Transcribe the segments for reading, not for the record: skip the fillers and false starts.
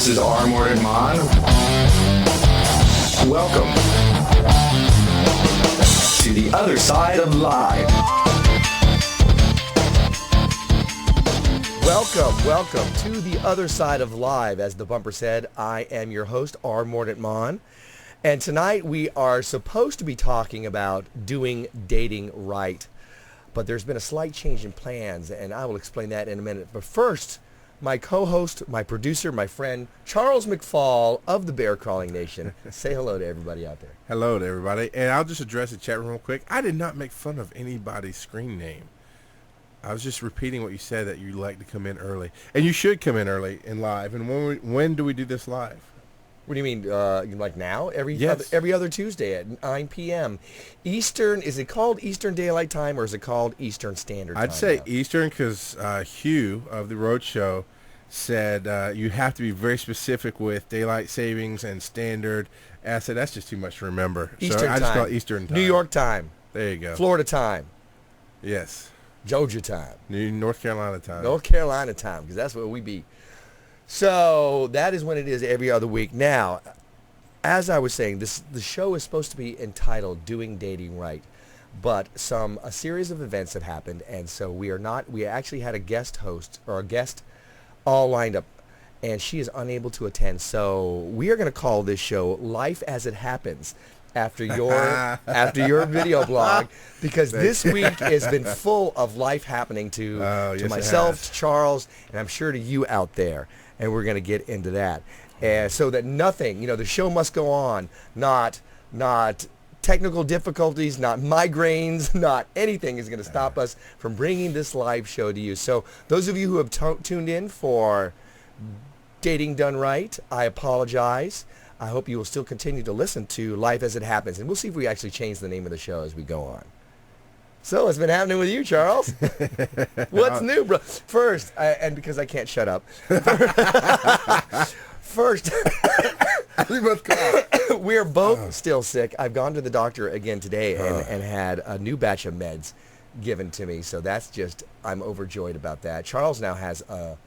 This is Mordant Mon. Welcome to the other side of live. Welcome to the other side of live. As the bumper said, I am your host, Mordant Mon. And tonight we are supposed to be talking about doing dating right. But there's been a slight change in plans, and I will explain that in a minute. But first, my co-host, my producer, my friend, Charles McFall of the Bear Crawling Nation. Say hello to everybody out there. Hello to everybody. And I'll just address the chat room real quick. I did not make fun of anybody's screen name. I was just repeating what you said, that you like to come in early. And you should come in early and live. And when do we do this live? What do you mean, like now? Every other Tuesday at 9 p.m. Eastern. Is it called Eastern Daylight Time or is it called Eastern Standard Time? I'd say now? Eastern because Hugh of the Road Show said you have to be very specific with daylight savings and standard. And I said, that's just too much to remember. Eastern so time. I just call it Eastern time. New York time. There you go. Florida time. Yes. Georgia time. North Carolina time. North Carolina time, because that's where we be. So that is when it is every other week. Now, as I was saying, the show is supposed to be entitled Doing Dating Right, but a series of events have happened, and so we actually had a guest host or a guest all lined up, and she is unable to attend. So we are going to call this show Life as It Happens after your video blog, because this week has been full of life happening to myself, to Charles, and I'm sure to you out there. And we're going to get into that. So that nothing, the show must go on, not technical difficulties, not migraines, not anything is going to stop us from bringing this live show to you. So those of you who have tuned in for Dating Done Right, I apologize. I hope you will still continue to listen to Life as It Happens. And we'll see if we actually change the name of the show as we go on. So what's been happening with you, Charles? What's new, bro? First, and because I can't shut up. First, we're both still sick. I've gone to the doctor again today and had a new batch of meds given to me. So that's I'm overjoyed about that. Charles now has a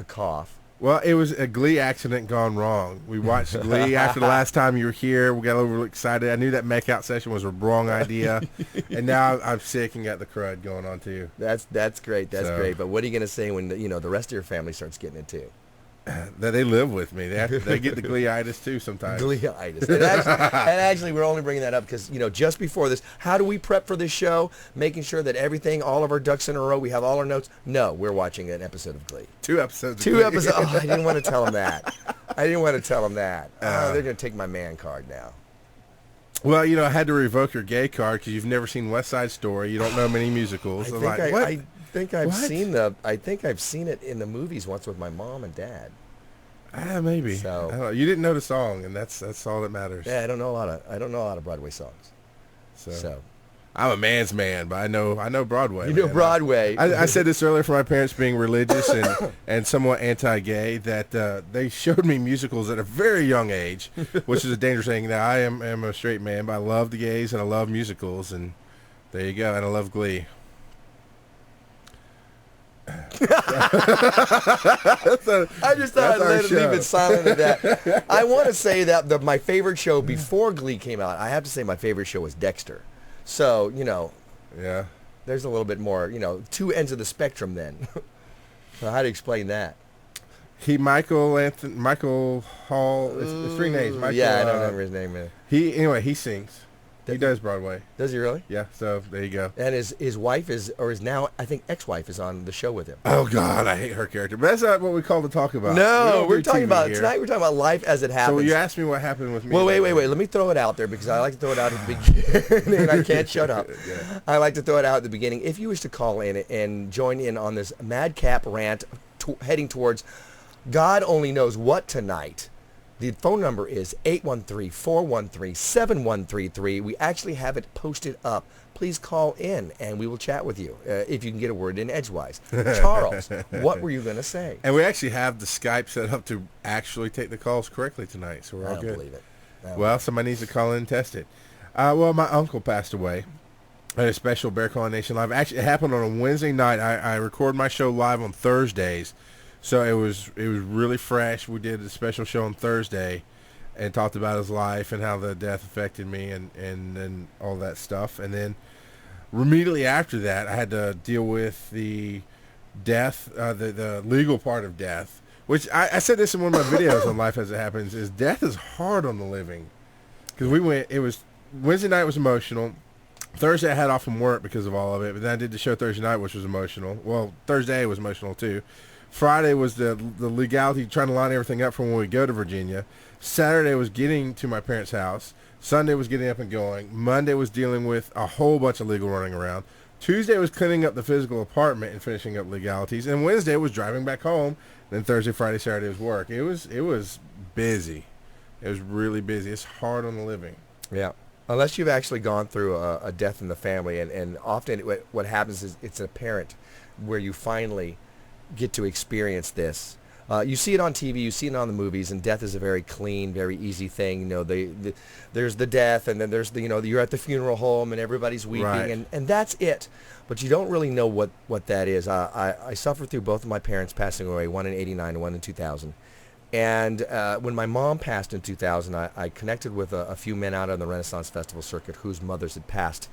cough. Well, it was a Glee accident gone wrong. We watched Glee after the last time you were here. We got a little excited. I knew that make-out session was a wrong idea. And now I'm sick and got the crud going on, too. That's great. That's great. But what are you going to say when the rest of your family starts getting it, too? That they live with me. They get the Glee-itis, too, sometimes. Glee-itis. And actually, we're only bringing that up because, just before this, how do we prep for this show? Making sure that everything, all of our ducks in a row, we have all our notes. No, we're watching an episode of Glee. 2 episodes of Glee. 2 episodes. Oh, I didn't want to tell them that. They're going to take my man card now. Well, I had to revoke your gay card because you've never seen West Side Story. You don't know many musicals. I think I've seen it in the movies once with my mom and dad. Maybe. So I don't know. You didn't know the song, and that's all that matters. Yeah, I don't know a lot of Broadway songs. So I'm a man's man, but I know Broadway. You know Broadway. I said this earlier for my parents being religious and somewhat anti-gay, that they showed me musicals at a very young age, which is a dangerous thing. Now, I am a straight man, but I love the gays and I love musicals, and there you go, and I love Glee. I just thought I'd leave it silent at that. I want to say that my favorite show before Glee came out, I have to say my favorite show was Dexter. So, yeah, there's a little bit more, 2 ends of the spectrum then. So how do you explain that? Michael Hall, it's 3 names. Michael, I don't remember his name, man. He sings. He does Broadway. Does he really? Yeah, so there you go. And his wife is now, I think, ex-wife is on the show with him. Oh, God, I hate her character. But that's not what we call to talk about. No, we're talking about, tonight we're talking about Life as It Happens. So you asked me what happened with me. Well, wait. Let me throw it out there because I like to throw it out at the beginning. I can't shut up. Yeah. I like to throw it out at the beginning. If you wish to call in and join in on this madcap rant heading towards God only knows what tonight, the phone number is 813-413-7133. We actually have it posted up. Please call in, and we will chat with you if you can get a word in edgewise. Charles, what were you going to say? And we actually have the Skype set up to actually take the calls correctly tonight, so we're all good. I don't believe it. Well, somebody needs to call in and test it. Well, my uncle passed away at a special Bear Crawling Nation Live. Actually, it happened on a Wednesday night. I record my show live on Thursdays. So it was really fresh. We did a special show on Thursday and talked about his life and how the death affected me and all that stuff. And then immediately after that, I had to deal with the death, the legal part of death, which I said this in one of my videos on Life as It Happens, is death is hard on the living. Because it was, Wednesday night was emotional. Thursday I had off from work because of all of it, but then I did the show Thursday night, which was emotional. Well, Thursday was emotional too. Friday was the legality, trying to line everything up for when we go to Virginia. Saturday was getting to my parents' house. Sunday was getting up and going. Monday was dealing with a whole bunch of legal running around. Tuesday was cleaning up the physical apartment and finishing up legalities. And Wednesday was driving back home. Then Thursday, Friday, Saturday was work. It was busy. It was really busy. It's hard on the living. Yeah. Unless you've actually gone through a death in the family. And often what happens is it's apparent where you finally get to experience this. You see it on TV, you see it on the movies, and death is a very clean, very easy thing. You know, there's the death, and then there's you're at the funeral home, and everybody's weeping, right. and that's it. But you don't really know what that is. I suffered through both of my parents passing away, one in '89 and one in 2000. And when my mom passed in 2000, I connected with a few men out on the Renaissance Festival circuit whose mothers had passed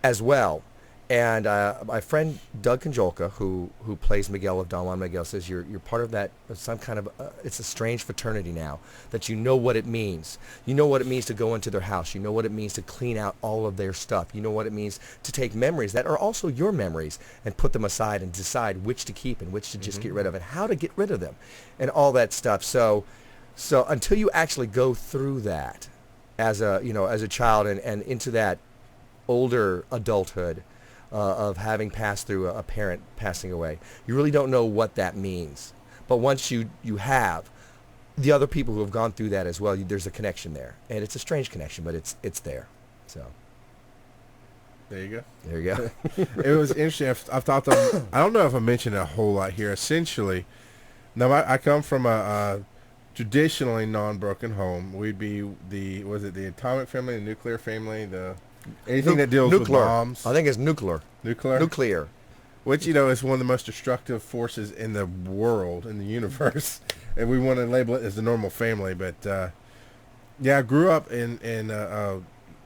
as well. And my friend Doug Konjolka, who plays Miguel of Don Juan Miguel, says you're part of that, some kind of, it's a strange fraternity now, that you know what it means. You know what it means to go into their house. You know what it means to clean out all of their stuff. You know what it means to take memories that are also your memories and put them aside and decide which to keep and which to just get rid of and how to get rid of them and all that stuff. So until you actually go through that as a child and into that older adulthood, of having passed through a parent passing away, you really don't know what that means. But once you have the other people who have gone through that as well, there's a connection there, and it's a strange connection, but it's there. So there you go. There you go. It was interesting. I've thought I don't know if I mentioned a whole lot here. Essentially, now I come from a traditionally non-broken home. We'd be the atomic family, the nuclear family, anything that deals with bombs. I think it's nuclear. Nuclear. Which, is one of the most destructive forces in the world, in the universe. And we want to label it as the normal family. But, I grew up in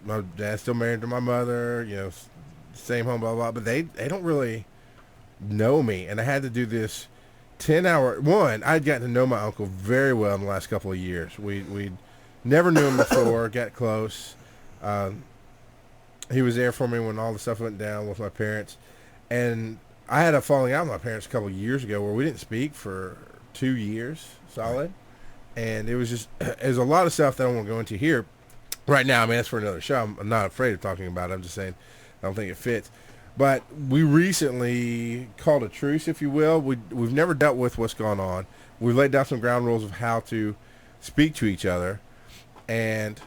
my dad's still married to my mother, same home, blah, blah, but they don't really know me. And I had to do this 10-hour, I'd gotten to know my uncle very well in the last couple of years. We never knew him before, got close. He was there for me when all the stuff went down with my parents. And I had a falling out with my parents a couple of years ago where we didn't speak for 2 years solid. And it was a lot of stuff that I don't want to go into here right now. I mean, that's for another show. I'm not afraid of talking about it. I'm just saying I don't think it fits. But we recently called a truce, if you will. We've never dealt with what's gone on. We've laid down some ground rules of how to speak to each other. And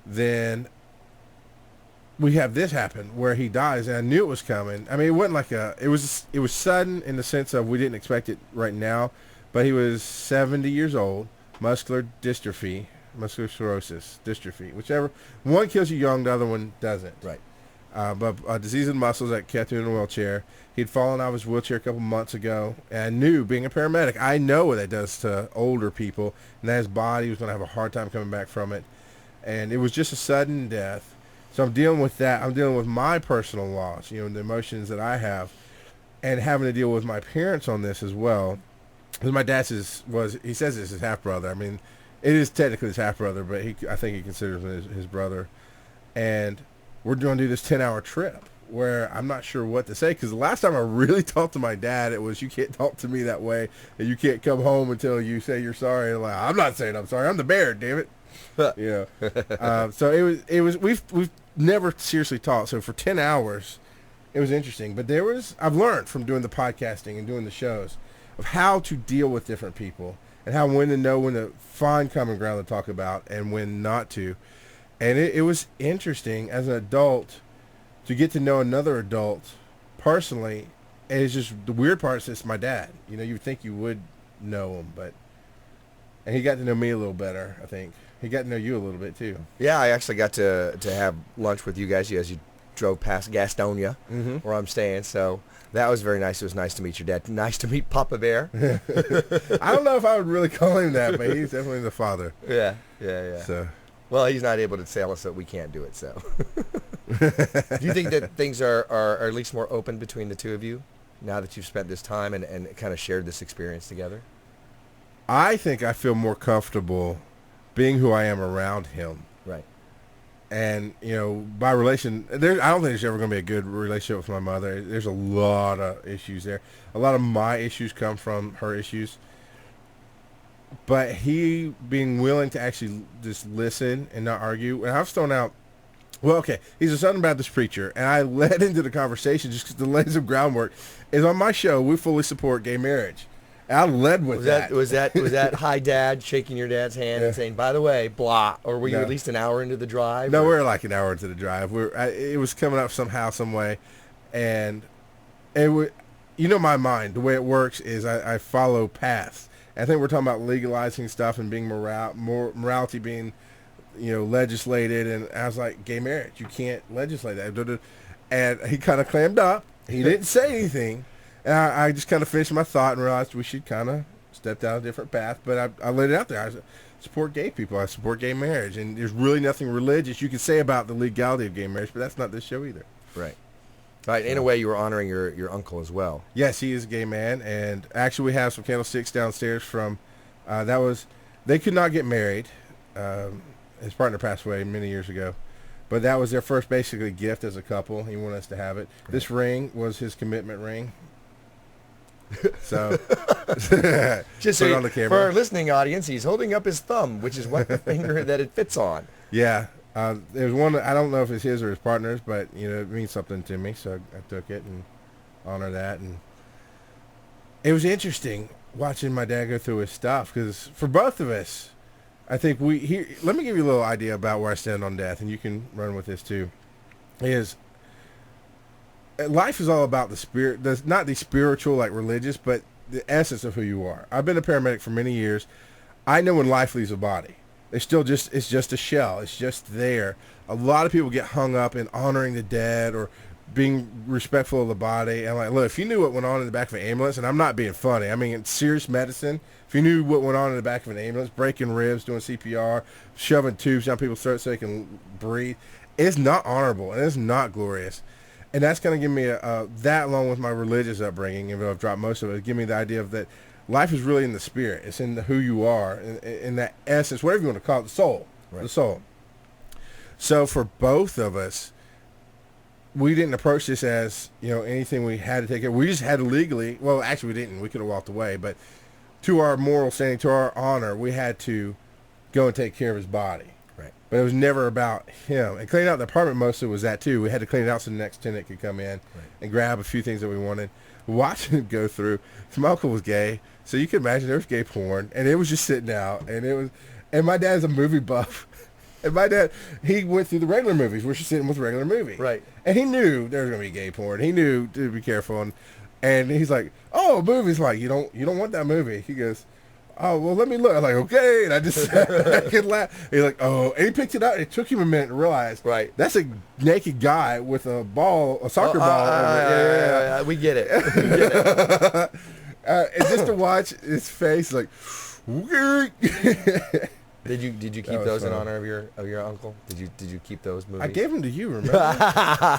then we have this happen where he dies, and I knew it was coming. I mean, it wasn't like it was sudden in the sense of we didn't expect it right now, but he was 70 years old, muscular sclerosis, dystrophy, whichever. One kills you young, the other one doesn't. Right. But a disease of the muscles that kept him in a wheelchair. He'd fallen out of his wheelchair a couple months ago, and I knew, being a paramedic, I know what that does to older people, and that his body was going to have a hard time coming back from it. And it was just a sudden death. So I'm dealing with that. I'm dealing with my personal loss, the emotions that I have, and having to deal with my parents on this as well. Because my dad he says it's his half-brother. I mean, it is technically his half-brother, but I think he considers him his brother. And we're going to do this 10-hour trip where I'm not sure what to say. Because the last time I really talked to my dad, it was, you can't talk to me that way, and you can't come home until you say you're sorry. And I'm not saying I'm sorry. I'm the bear, damn it. So it was we've never seriously talked. So for 10 hours, it was interesting. But I've learned from doing the podcasting and doing the shows of how to deal with different people and when to find common ground to talk about and when not to. And it was interesting as an adult to get to know another adult personally. And it's just the weird part is it's my dad. You would think you would know him, and he got to know me a little better, I think. He got to know you a little bit too. Yeah, I actually got to have lunch with you guys. As you drove past Gastonia, where I'm staying. So that was very nice. It was nice to meet your dad. Nice to meet Poppa Bear. I don't know if I would really call him that, but he's definitely the father. Yeah. So, well, he's not able to sail us, so we can't do it. So, do you think that things are at least more open between the two of you now that you've spent this time and kind of shared this experience together? I think I feel more comfortable being who I am around him. Right. And, by relation, I don't think there's ever going to be a good relationship with my mother. There's a lot of issues there. A lot of my issues come from her issues. But he being willing to actually just listen and not argue. And I've thrown out, well, okay, he's a Southern Baptist preacher. And I led into the conversation just because the lay some groundwork is on my show. We fully support gay marriage. I led with that. Was that hi dad shaking your dad's hand and saying, by the way, blah, or were you at least an hour into the drive? No, we were like an hour into the drive. It was coming up somehow, some way, and my mind, the way it works is I follow paths. I think we're talking about legalizing stuff and being morality being, legislated, and I was like, gay marriage, you can't legislate that. And he kind of clammed up. He didn't say anything. And I just kind of finished my thought and realized we should kind of step down a different path. But I laid it out there. I support gay people. I support gay marriage. And there's really nothing religious you can say about the legality of gay marriage, but that's not this show either. Right. Right. In a way, you were honoring your uncle as well. Yes, he is a gay man. And actually, we have some candlesticks downstairs from, they could not get married. His partner passed away many years ago. But that was their first basically gift as a couple. He wanted us to have it. Right. This ring was his commitment ring. So, just so on the camera. For our listening audience, he's holding up his thumb, which is what the finger that it fits on. Yeah, there's one. I don't know if it's his or his partner's, but it means something to me, so I took it and honor that. And it was interesting watching my dad go through his stuff because for both of us, I think let me give you a little idea about where I stand on death, and you can run with this too. Life is all about the spirit, not the spiritual, like religious, but the essence of who you are. I've been a paramedic for many years. I know when life leaves a body. It's just a shell. It's just there. A lot of people get hung up in honoring the dead or being respectful of the body. And look, if you knew what went on in the back of an ambulance, and I'm not being funny, I mean, it's serious medicine. If you knew what went on in the back of an ambulance, breaking ribs, doing CPR, shoving tubes down people's throats so they can breathe, it's not honorable and it's not glorious. And that's going to give me that, along with my religious upbringing, even though I've dropped most of it, give me the idea of that life is really in the spirit. It's in who you are, in that essence, whatever you want to call it, the soul. Right. The soul. So for both of us, we didn't approach this as, anything we had to take care of. We just had to legally, well, actually we didn't. We could have walked away. But to our moral standing, to our honor, we had to go and take care of his body. But it was never about him. And cleaning out the apartment mostly was that too. We had to clean it out so the next tenant could come in and grab a few things that we wanted. Watching him go through. My uncle was gay, so you can imagine there was gay porn, and it was just sitting out. And my dad's a movie buff. And my dad, he went through the regular movies. We're just sitting with regular movies. Right. And he knew there was going to be gay porn. He knew to be careful. And he's like, oh, movies, like, you don't want that movie. He goes, oh, well, let me look. I'm like, okay. And I just I could laugh. He's like, oh. And he picked it up. It took him a minute to realize. Right. That's a naked guy with a soccer ball. Yeah. We get it. And just to watch his face, like, Did you keep those in honor of your uncle? Did you keep those movies? I gave them to you, remember?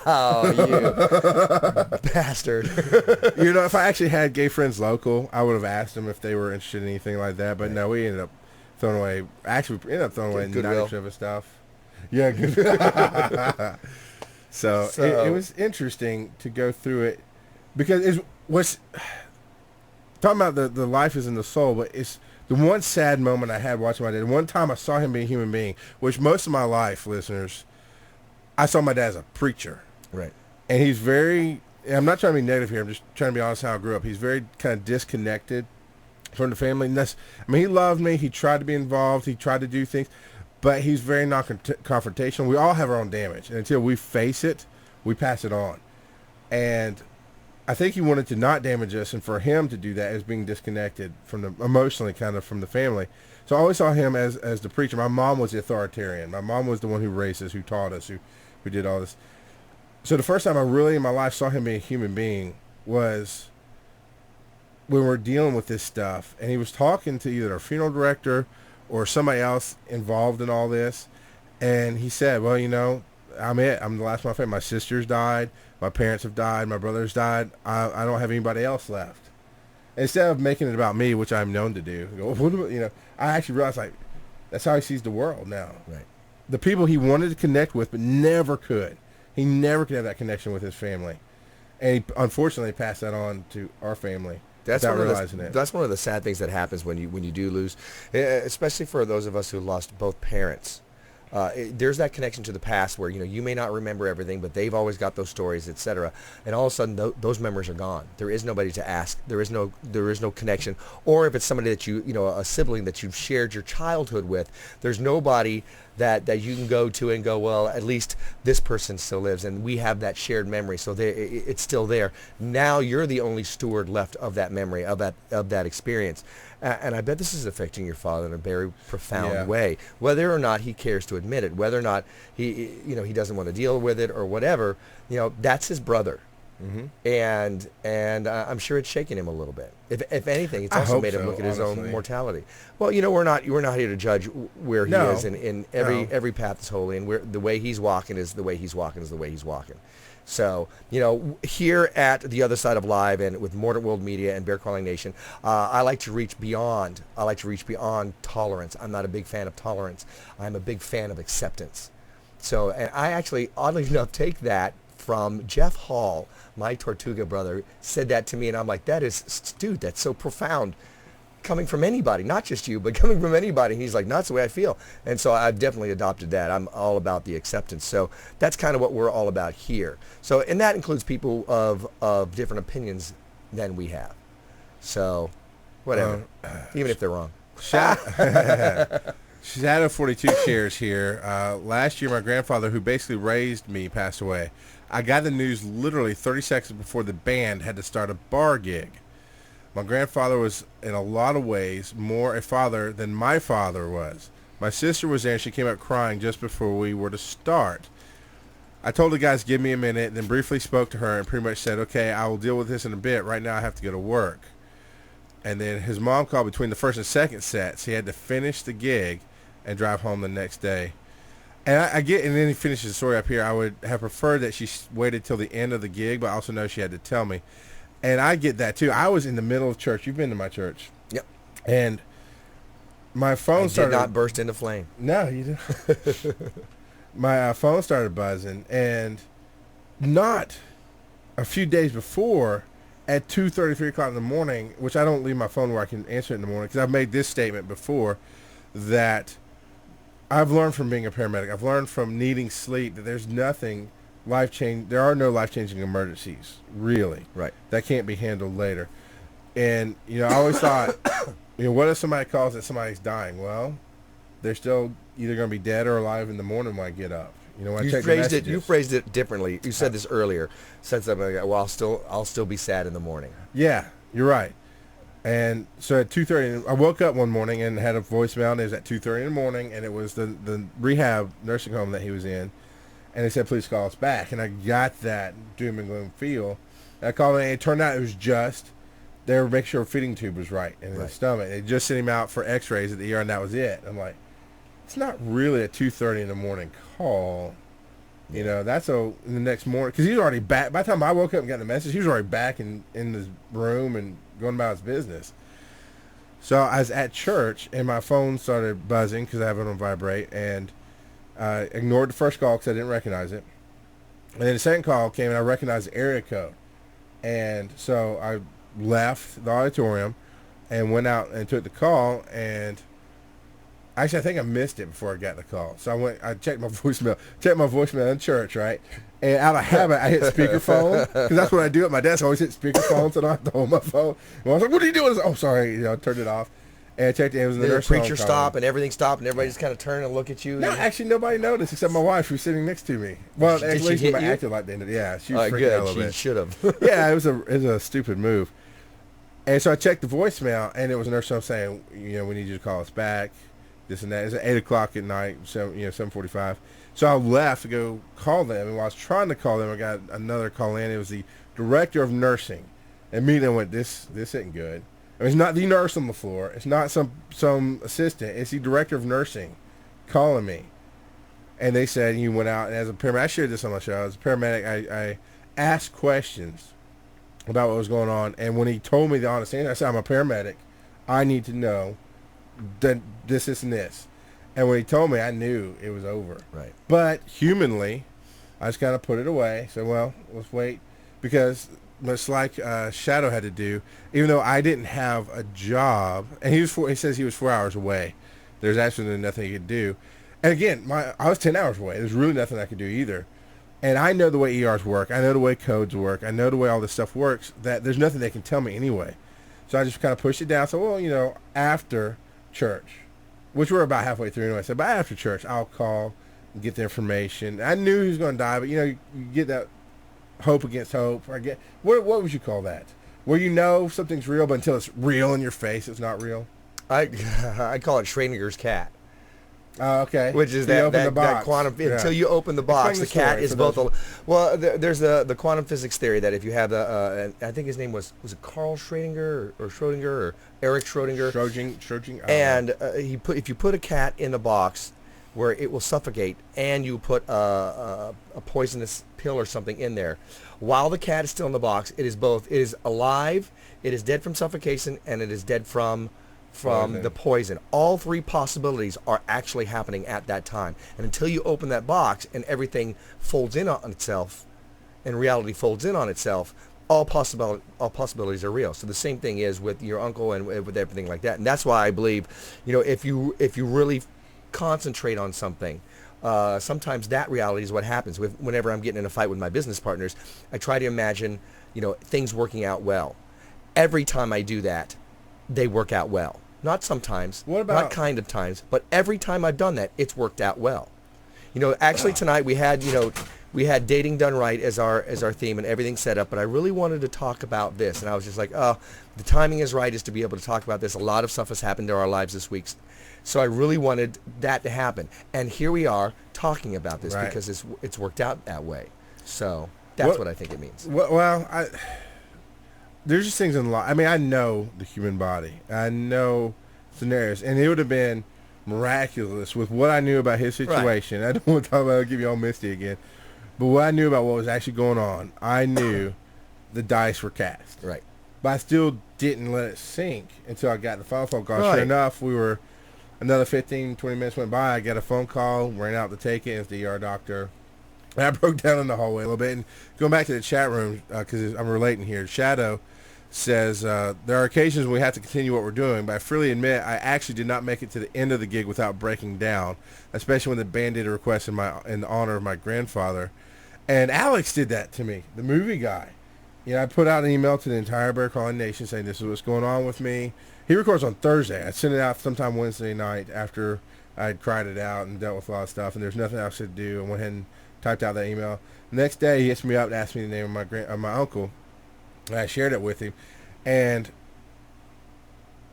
Oh, you bastard! If I actually had gay friends local, I would have asked them if they were interested in anything like that. But no, we ended up throwing away. Actually, we ended up throwing away 90% of his stuff. Yeah, good. So it was interesting to go through it because it was talking about the life is in the soul, but it's. The one sad moment I had watching my dad, one time I saw him be a human being, which most of my life, listeners, I saw my dad as a preacher. Right. And he's I'm not trying to be negative here, I'm just trying to be honest how I grew up. He's very kind of disconnected from the family. And he loved me, he tried to be involved, he tried to do things, but he's very non-confrontational. We all have our own damage, and until we face it, we pass it on. And I think he wanted to not damage us, and for him to do that as being disconnected emotionally kind of from the family. So I always saw him as the preacher. My mom was the authoritarian. My mom was the one who raised us, who taught us, who did all this. So the first time I really in my life saw him be a human being was when we're dealing with this stuff, and he was talking to either our funeral director or somebody else involved in all this, and he said, well, you know, I'm it. I'm the last of my family. My sisters died. My parents have died. My brothers died. I don't have anybody else left. Instead of making it about me, which I'm known to do, what about, you know, I actually realized, like, that's how he sees the world now. Right. The people he wanted to connect with but never could. He never could have that connection with his family. And he unfortunately passed that on to our family. Without realizing it. That's one of the sad things that happens when you do lose, especially for those of us who lost both parents. There's that connection to the past where, you know, you may not remember everything, but they've always got those stories, etc. And all of a sudden, those memories are gone. There is nobody to ask. There is no connection. Or if it's somebody that you know, a sibling that you've shared your childhood with, there's nobody that you can go to and go, well, at least this person still lives, and we have that shared memory, so it's still there. Now you're the only steward left of that memory, of that experience. And I bet this is affecting your father in a very profound way, whether or not he cares to admit it, whether or not he doesn't want to deal with it or whatever. You know, that's his brother. Mm-hmm. And I'm sure it's shaken him a little bit. If anything, it's also made him look at his own mortality. Well, you know, we're not here to judge where he is, and every path is holy, and the way he's walking is the way he's walking is the way he's walking. So, you know, here at the other side of live and with Mordant World Media and Bear Crawling Nation, I like to reach beyond. I like to reach beyond tolerance. I'm not a big fan of tolerance. I'm a big fan of acceptance. So, and I actually, oddly enough, take that from Jeff Hall, my Tortuga brother, said that to me, and I'm like, dude, that's so profound. Coming from anybody, not just you, but coming from anybody. And he's like, no, that's the way I feel. And so I've definitely adopted that. I'm all about the acceptance. So that's kind of what we're all about here. So, and that includes people of different opinions than we have. So, whatever, even if they're wrong. Shadow 42 shares here. Last year, my grandfather, who basically raised me, passed away. I got the news literally 30 seconds before the band had to start a bar gig. My grandfather was, in a lot of ways, more a father than my father was. My sister was there, and she came up crying just before we were to start. I told the guys, give me a minute, then briefly spoke to her and pretty much said, okay, I will deal with this in a bit. Right now I have to go to work. And then his mom called between the first and second sets. He had to finish the gig and drive home the next day. And I get, and then he finishes the story up here. I would have preferred that she waited till the end of the gig, but I also know she had to tell me. And I get that too. I was in the middle of church. You've been to my church. Yep. And my phone did not burst into flame. No, you didn't. My phone started buzzing, and not a few days before, at 2:30, 3 o'clock in the morning, which I don't leave my phone where I can answer it in the morning, because I've made this statement before, that I've learned from being a paramedic. I've learned from needing sleep that there's nothing there are no life-changing emergencies, really. Right. That can't be handled later. And, you know, I always thought, you know, what if somebody calls that somebody's dying? Well, they're still either going to be dead or alive in the morning when I get up. You know, when I check the messages. You phrased it differently. You said this earlier. Said something like, well, I'll still be sad in the morning. Yeah, you're right. And so at 2:30, I woke up one morning and had a voicemail, and it was at 2:30 in the morning, and it was the rehab nursing home that he was in. And they said, please call us back. And I got that doom and gloom feel. And I called, and it turned out it was just, they were making sure a feeding tube was right in his stomach. They just sent him out for x-rays at the ER, and that was it. I'm like, it's not really a 2:30 in the morning call. You know, that's in the next morning. Because he was already back. By the time I woke up and got the message, he was already back in his room and going about his business. So I was at church, and my phone started buzzing because I have it on vibrate, and I ignored the first call because I didn't recognize it. And then the second call came, and I recognized the area code. And so I left the auditorium and went out and took the call, and actually I think I missed it before I got the call. So I checked my voicemail in church, right? And out of habit, I hit speakerphone, because that's what I do at my desk. I always hit speakerphone so I don't have to hold my phone. And I was like, what are you doing? I was like, oh, sorry. You know, I turned it off. And I checked it. It was in the nurse home. The preacher stopped, and everything stopped, and everybody just kind of turned and looked at you. No, actually, nobody noticed except my wife, who was sitting next to me. Well, at least I acted like they did. Yeah, she was freaking out a little bit. She should have. Yeah, it was a stupid move. And so I checked the voicemail, and it was a nurse home saying, you know, we need you to call us back. this and that. It's at 8 o'clock at night, 7:45. So I left to go call them, and while I was trying to call them, I got another call in. It was the director of nursing. And immediately I went, this isn't good. I mean, it's not the nurse on the floor. It's not some assistant. It's the director of nursing calling me. And they said, you went out, and as a paramedic, I shared this on my show. As a paramedic, I asked questions about what was going on. And when he told me the honest answer, I said, I'm a paramedic. I need to know that this, and this. And when he told me, I knew it was over. Right. But humanly, I just kind of put it away. So, well, let's wait. Because much like Shadow had to do, even though I didn't have a job, and he says he was 4 hours away. There's absolutely nothing he could do. And again, I was 10 hours away. There's really nothing I could do either. And I know the way ERs work. I know the way codes work. I know the way all this stuff works, that there's nothing they can tell me anyway. So I just kind of pushed it down. So, well, after church, which we're about halfway through anyway. So, but after church, I'll call and get the information. I knew he was going to die, but, you get that hope against hope. What would you call that? Where you know something's real, but until it's real in your face, it's not real? I call it Schrodinger's cat. Okay. Which is so that quantum. Yeah. Until you open the box, the cat is both. There's the quantum physics theory that if you have I think his name was it Carl Schrodinger or Schrodinger or Eric Schrodinger. Schrodinger. And if you put a cat in the box where it will suffocate, and you put a poisonous pill or something in there, while the cat is still in the box, it is both. It is alive. It is dead from suffocation, and it is dead from the poison. All three possibilities are actually happening at that time. And until you open that box and everything folds in on itself, and reality folds in on itself, all possibilities are real. So the same thing is with your uncle and with everything like that. And that's why I believe, if you really concentrate on something, sometimes that reality is what happens. Whenever I'm getting in a fight with my business partners, I try to imagine, things working out well. Every time I do that, they work out well. Not sometimes, not kind of times, but every time I've done that, it's worked out well. Actually tonight we had dating done right as our theme and everything set up, but I really wanted to talk about this, and I was just like, the timing is right, is to be able to talk about this. A lot of stuff has happened in our lives this week, so I really wanted that to happen, and here we are talking about this because it's worked out that way. So that's what I think it means. Well, there's just things in life. I mean, I know the human body. I know scenarios. And it would have been miraculous with what I knew about his situation. Right. I don't want to talk about it, give you all misty again. But what I knew about what was actually going on, I knew the dice were cast. Right. But I still didn't let it sink until I got the phone call. Right. Sure enough, another 15, 20 minutes went by. I got a phone call, ran out to take it. It's the ER doctor. And I broke down in the hallway a little bit. And going back to the chat room, because I'm relating here, Shadow says, there are occasions when we have to continue what we're doing, but I freely admit I actually did not make it to the end of the gig without breaking down, especially when the band did a request in honor of my grandfather. And Alex did that to me, the movie guy. I put out an email to the entire Bear Calling Nation saying this is what's going on with me. He records on Thursday. I sent it out sometime Wednesday night after I had cried it out and dealt with a lot of stuff, and there's nothing else to do. I went ahead and typed out that email. The next day, he hits me up and asked me the name of my uncle. And I shared it with him, and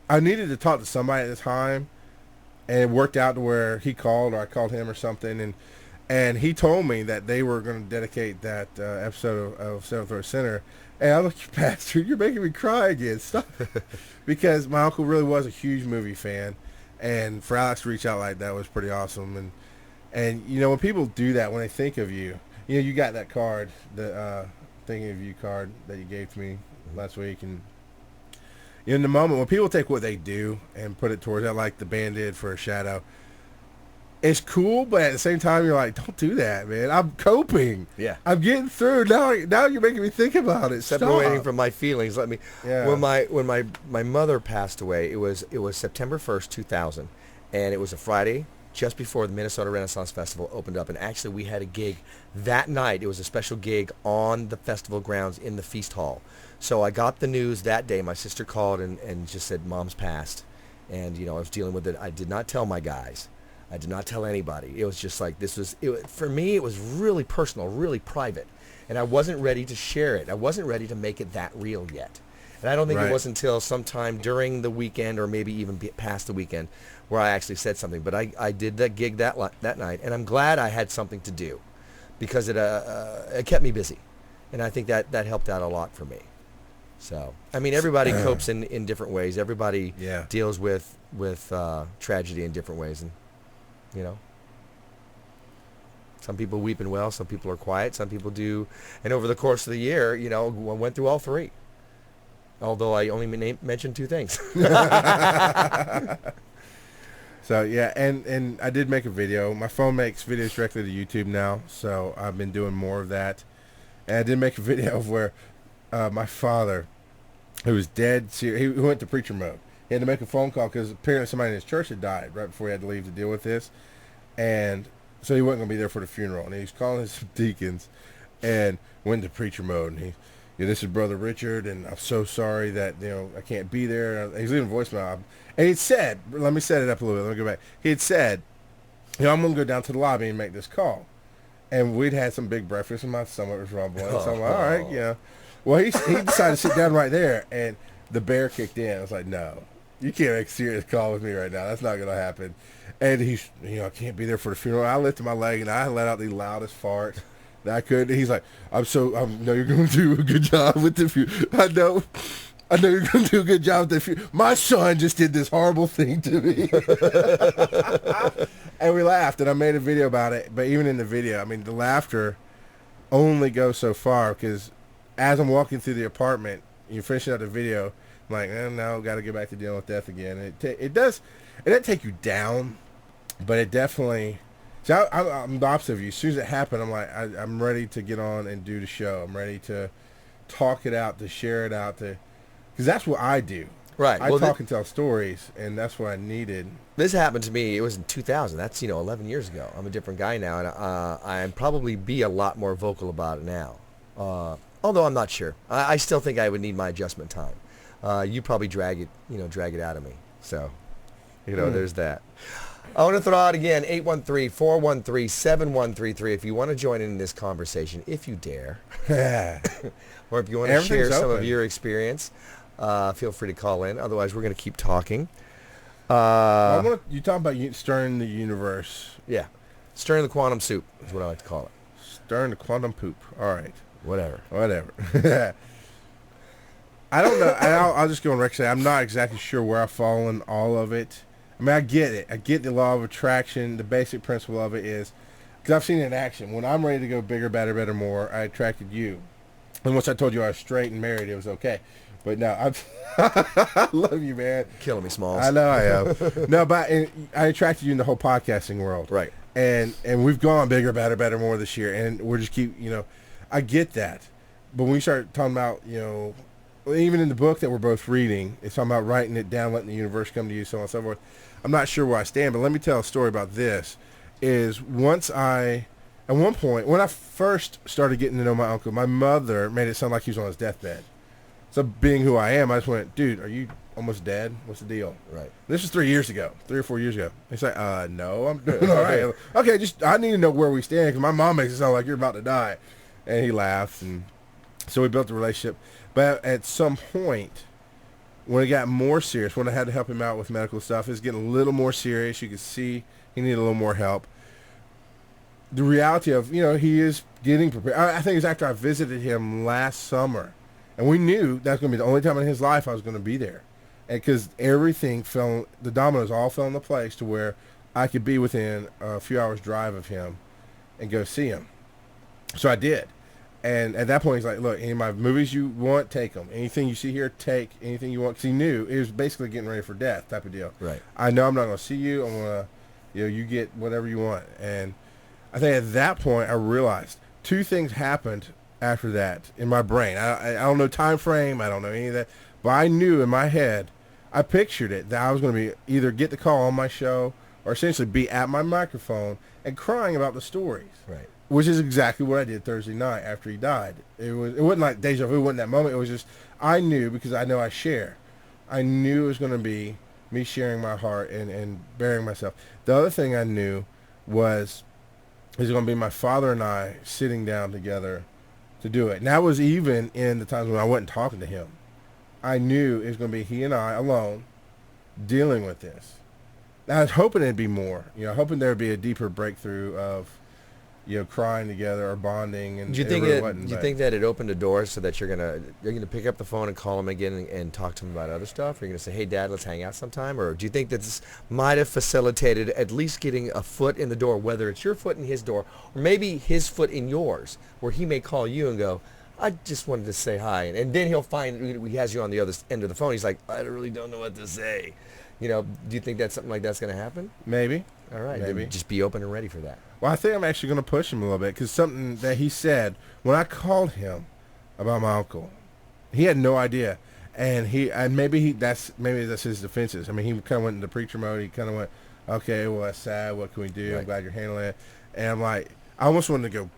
I needed to talk to somebody at the time, and it worked out to where he called or I called him or something, and he told me that they were going to dedicate that episode of Seventh Row Center, and I'm like, Pastor, you're making me cry again. Stop. Because my uncle really was a huge movie fan, and for Alex to reach out like that was pretty awesome, and when people do that, when they think of you, you got that card, the thinking of you card that you gave to me last week, and in the moment when people take what they do and put it towards that, like the band did for Shadow, it's cool, but at the same time you're like, don't do that, man. I'm coping. Yeah, I'm getting through. Now you're making me think about it. Separating from my feelings. When my mother passed away, it was September 1st, 2000, and it was a Friday just before the Minnesota Renaissance Festival opened up. And actually we had a gig that night. It was a special gig on the festival grounds in the feast hall. So I got the news that day. My sister called and just said, Mom's passed. And, I was dealing with it. I did not tell my guys. I did not tell anybody. It was just like, for me, it was really personal, really private. And I wasn't ready to share it. I wasn't ready to make it that real yet. And I don't think Right. it was until sometime during the weekend or maybe even past the weekend where I actually said something. But I did that gig that night, and I'm glad I had something to do because it kept me busy. And I think that helped out a lot for me. So, I mean, everybody copes in different ways. Everybody deals with tragedy in different ways. And, you know, some people weep and wail, some people are quiet, some people do. And over the course of the year, you know, I went through all three. Although I only mentioned two things. So, yeah, and I did make a video. My phone makes videos directly to YouTube now, so I've been doing more of that. And I did make a video of where my father, who was dead serious, he went to preacher mode. He had to make a phone call because apparently somebody in his church had died right before he had to leave to deal with this. And so he wasn't going to be there for the funeral. And he was calling his deacons and went into preacher mode. And this is Brother Richard, and I'm so sorry that, I can't be there. He's leaving a voicemail. And he'd said, let me set it up a little bit. Let me go back. He had said, I'm going to go down to the lobby and make this call. And we'd had some big breakfast, and my stomach was rumbling. So I'm like, all right, Well, he decided to sit down right there, and the bear kicked in. I was like, no, you can't make a serious call with me right now. That's not going to happen. And he's, I can't be there for the funeral. I lifted my leg, and I let out the loudest fart that I could. And he's like, I know you're going to do a good job with the funeral. I know you're going to do a good job with the funeral. My son just did this horrible thing to me. And we laughed, and I made a video about it. But even in the video, I mean, the laughter only goes so far, because as I'm walking through the apartment, you're finishing up the video, I'm like, no, got to get back to dealing with death again. And it doesn't take you down, but it definitely. So I'm the opposite of you. As soon as it happened, I'm like, I'm ready to get on and do the show. I'm ready to talk it out, to share it out, because that's what I do. Right. I talk and tell stories, and that's what I needed. This happened to me. It was in 2000. That's 11 years ago. I'm a different guy now, and I probably be a lot more vocal about it now. Although I'm not sure. I still think I would need my adjustment time. You probably drag it out of me. So, there's that. I want to throw out again 813-413-7133 if you want to join in this conversation, if you dare, or if you want to share some of your experience. Feel free to call in. Otherwise, we're going to keep talking. You talk about stirring the universe. Yeah. Stirring the quantum soup is what I like to call it. Stirring the quantum poop. All right. Whatever. I don't know. I'll just go on record and say I'm not exactly sure where I fall in all of it. I mean, I get it. I get the law of attraction. The basic principle of it is, because I've seen it in action. When I'm ready to go bigger, better, more, I attracted you. And once I told you I was straight and married, it was okay. But no, I love you, man. Killing me, Smalls. I know I am. No, but I attracted you in the whole podcasting world. Right. And we've gone bigger, better, more this year. And we're just I get that. But when you start talking about, even in the book that we're both reading, it's talking about writing it down, letting the universe come to you, so on and so forth. I'm not sure where I stand, but let me tell a story about this. At one point, when I first started getting to know my uncle, my mother made it sound like he was on his deathbed. So being who I am, I just went, dude, are you almost dead? What's the deal? Right. This was 3 or 4 years ago. He's like, no, I'm doing all right. Okay, I need to know where we stand, because my mom makes it sound like you're about to die. And he laughed, and so we built a relationship. But at some point, when it got more serious, when I had to help him out with medical stuff, it was getting a little more serious. You could see he needed a little more help. The reality of, he is getting prepared. I think it was after I visited him last summer. And we knew that was going to be the only time in his life I was going to be there. And because everything the dominoes all fell into place to where I could be within a few hours drive of him and go see him. So I did. And at that point, he's like, look, any of my movies you want, take them. Anything you see here, take. Anything you want. Because he knew it was basically getting ready for death type of deal. Right. I know I'm not going to see you. I'm going to, you get whatever you want. And I think at that point, I realized two things happened after that in my brain. I don't know time frame. I don't know any of that. But I knew in my head, I pictured it, that I was going to be either get the call on my show or essentially be at my microphone and crying about the stories. Right. Which is exactly what I did Thursday night after he died. It wasn't like deja vu, it wasn't that moment. It was just, I knew, because I know I share. I knew it was going to be me sharing my heart and bearing myself. The other thing I knew was it was going to be my father and I sitting down together to do it. And that was even in the times when I wasn't talking to him. I knew it was going to be he and I alone dealing with this. I was hoping it'd be more, hoping there'd be a deeper breakthrough of, crying together or bonding. And Do you think that it opened a door so that you're gonna pick up the phone and call him again and talk to him about other stuff? Or you're gonna say, "Hey, Dad, let's hang out sometime"? Or do you think that this might have facilitated at least getting a foot in the door, whether it's your foot in his door or maybe his foot in yours, where he may call you and go, "I just wanted to say hi," and then he'll find he has you on the other end of the phone. He's like, "I really don't know what to say." Do you think that something like that's going to happen? Maybe. All right. Maybe. Then just be open and ready for that. Well, I think I'm actually going to push him a little bit because something that he said when I called him about my uncle, he had no idea, and maybe that's his defenses. I mean, he kind of went into preacher mode. He kind of went, "Okay, well, that's sad. What can we do? Right. I'm glad you're handling it." And I'm like, I almost wanted to go,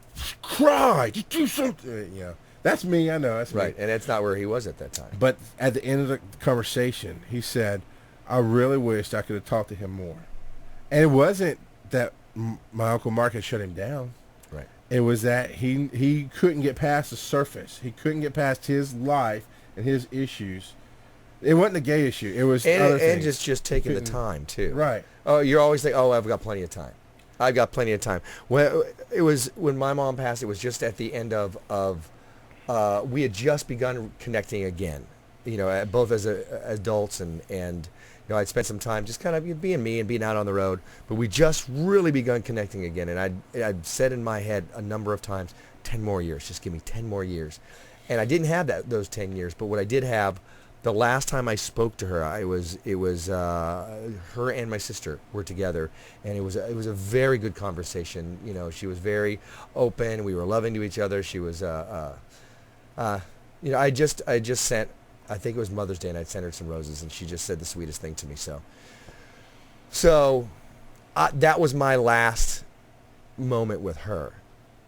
"Cry, just do something." That's me. I know. That's right, me. and that's not where he was at that time. But at the end of the conversation, he said, "I really wished I could have talked to him more." And it wasn't that my Uncle Mark had shut him down. Right. It was that he couldn't get past the surface. He couldn't get past his life and his issues. It wasn't a gay issue. It was other things. And just taking the time, too. Right. Oh, you're always like, "Oh, I've got plenty of time. I've got plenty of time." Well, it was when my mom passed, it was just at the end of we had just begun connecting again, both as adults and I'd spent some time just kind of being me and being out on the road, but we just really begun connecting again. And I'd said in my head a number of times, 10 more years, just give me 10 more years. And I didn't have those 10 years, but what I did have, the last time I spoke to her, it was her and my sister were together, and it was a very good conversation. She was very open. We were loving to each other. She was, I just sent, I think it was Mother's Day, and I sent her some roses, and she just said the sweetest thing to me. So that was my last moment with her.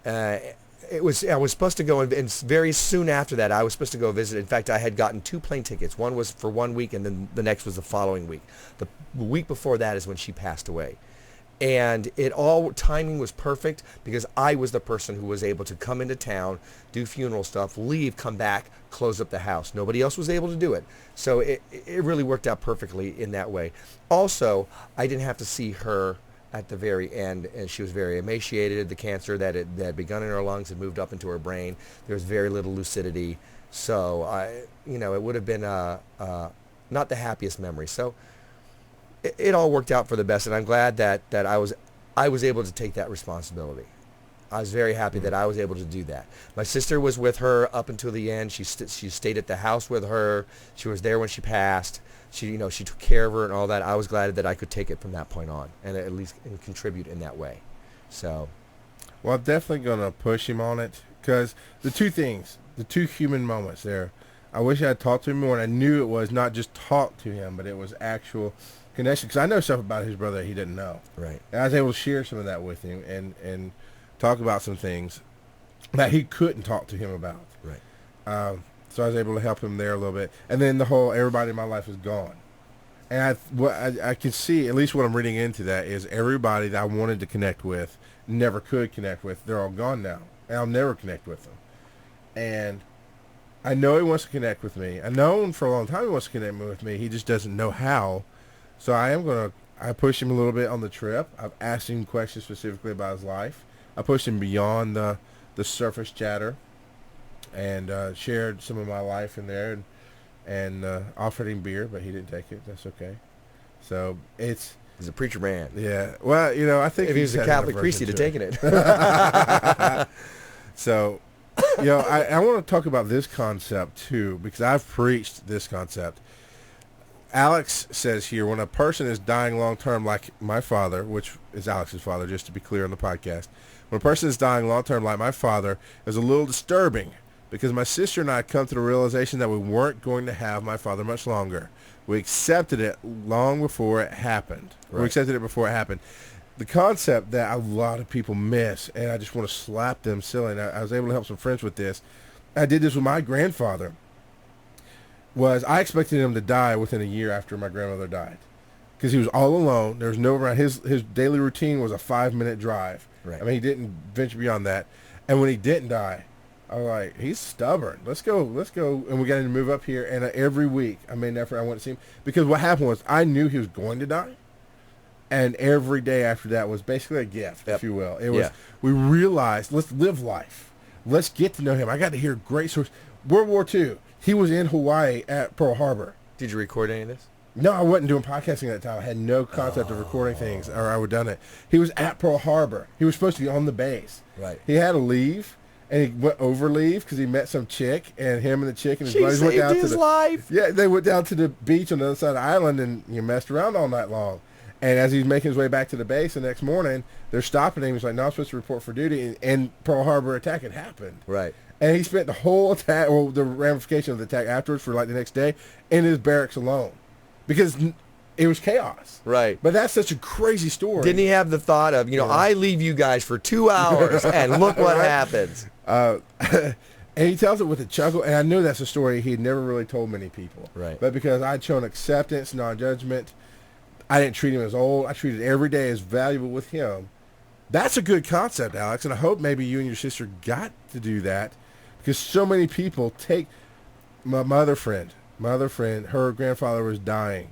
I was supposed to go, and very soon after that, I was supposed to go visit. In fact, I had gotten 2 plane tickets. One was for 1 week, and then the next was the following week. The week before that is when she passed away. And timing was perfect because I was the person who was able to come into town, do funeral stuff, leave, come back, close up the house. Nobody else was able to do it. So it really worked out perfectly in that way. Also, I didn't have to see her at the very end, and she was very emaciated. The cancer that had begun in her lungs had moved up into her brain. There was very little lucidity. So it would have been not the happiest memory. So it all worked out for the best, and I'm glad that I was able to take that responsibility. I was very happy that I was able to do that. My sister was with her up until the end. She stayed at the house with her. She was there when she passed. She took care of her and all that. I was glad that I could take it from that point on and at least contribute in that way. So, well, I'm definitely gonna push him on it because the two human moments there. I wish I had talked to him more, and I knew it was not just talk to him, but it was actual connection, because I know stuff about his brother that he didn't know. Right. And I was able to share some of that with him and talk about some things that he couldn't talk to him about. Right. So I was able to help him there a little bit. And then the whole everybody in my life is gone. And I can see, at least what I'm reading into that, is everybody that I wanted to connect with, never could connect with, they're all gone now. And I'll never connect with them. And I know he wants to connect with me. I've known for a long time he wants to connect with me. He just doesn't know how. So I pushed him a little bit on the trip. I've asked him questions specifically about his life. I pushed him beyond the surface chatter and shared some of my life in there and offered him beer, but he didn't take it. That's okay. So he's a preacher man. Yeah. Well, I think if he was a Catholic priest, he'd have taken it. So, I want to talk about this concept too, because I've preached this concept. Alex says here, when a person is dying long-term, like my father, which is Alex's father, just to be clear on the podcast, when a person is dying long-term like my father, it was a little disturbing because my sister and I come to the realization that we weren't going to have my father much longer. We accepted it long before it happened. Right. We accepted it before it happened. The concept that a lot of people miss, and I just want to slap them silly, and I was able to help some friends with this. I did this with my grandfather. I expected him to die within a year after my grandmother died, because he was all alone. There was no around. His daily routine was a 5-minute drive. Right. I mean, he didn't venture beyond that. And when he didn't die, I was like, he's stubborn. Let's go. And we got to move up here. And every week I made an effort. I went to see him because what happened was I knew he was going to die. And every day after that was basically a gift, if you will. It was, we realized, let's live life. Let's get to know him. I got to hear great stories. World War II, he was in Hawaii at Pearl Harbor. Did you record any of this? No, I wasn't doing podcasting at that time. I had no concept of recording things, or I would have done it. He was at Pearl Harbor. He was supposed to be on the base. Right. He had to leave, and he went over leave because he met some chick, and him and the chick and his buddies went down to the life. Yeah, they went down to the beach on the other side of the island, and messed around all night long. And as he's making his way back to the base the next morning, they're stopping him. He's like, no, I'm supposed to report for duty. And Pearl Harbor attack had happened. Right. And he spent the whole attack, well, the ramification of the attack afterwards for like the next day, in his barracks alone. Because it was chaos. Right. But that's such a crazy story. Didn't he have the thought of, I leave you guys for 2 hours and look what happens? And he tells it with a chuckle. And I knew that's a story he had never really told many people. Right. But because I'd shown acceptance, non-judgment, I didn't treat him as old. I treated every day as valuable with him. That's a good concept, Alex, and I hope maybe you and your sister got to do that because so many people take my other friend, her grandfather was dying,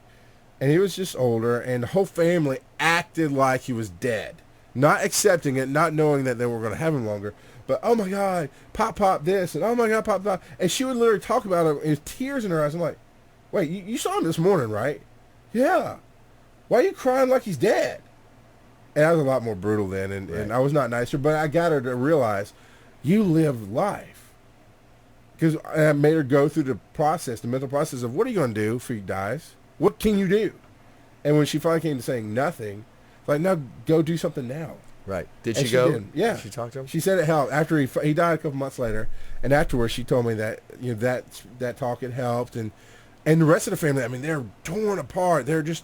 and he was just older, and the whole family acted like he was dead, not accepting it, not knowing that they were going to have him longer, but, oh, my God, Pop this, and oh, my God, Pop. And she would literally talk about him with tears in her eyes. I'm like, wait, you saw him this morning, right? Yeah. Why are you crying like he's dead? And I was a lot more brutal then, and I was not nicer, but I got her to realize, you live life. Because I made her go through the mental process of, what are you going to do if he dies? What can you do? And when she finally came to saying nothing, like, now go do something now. Right. Did she go? Did. Yeah. Did she talk to him? She said it helped. After he died a couple months later, and afterwards she told me that that talk had helped, and the rest of the family, I mean, they're torn apart. They're just...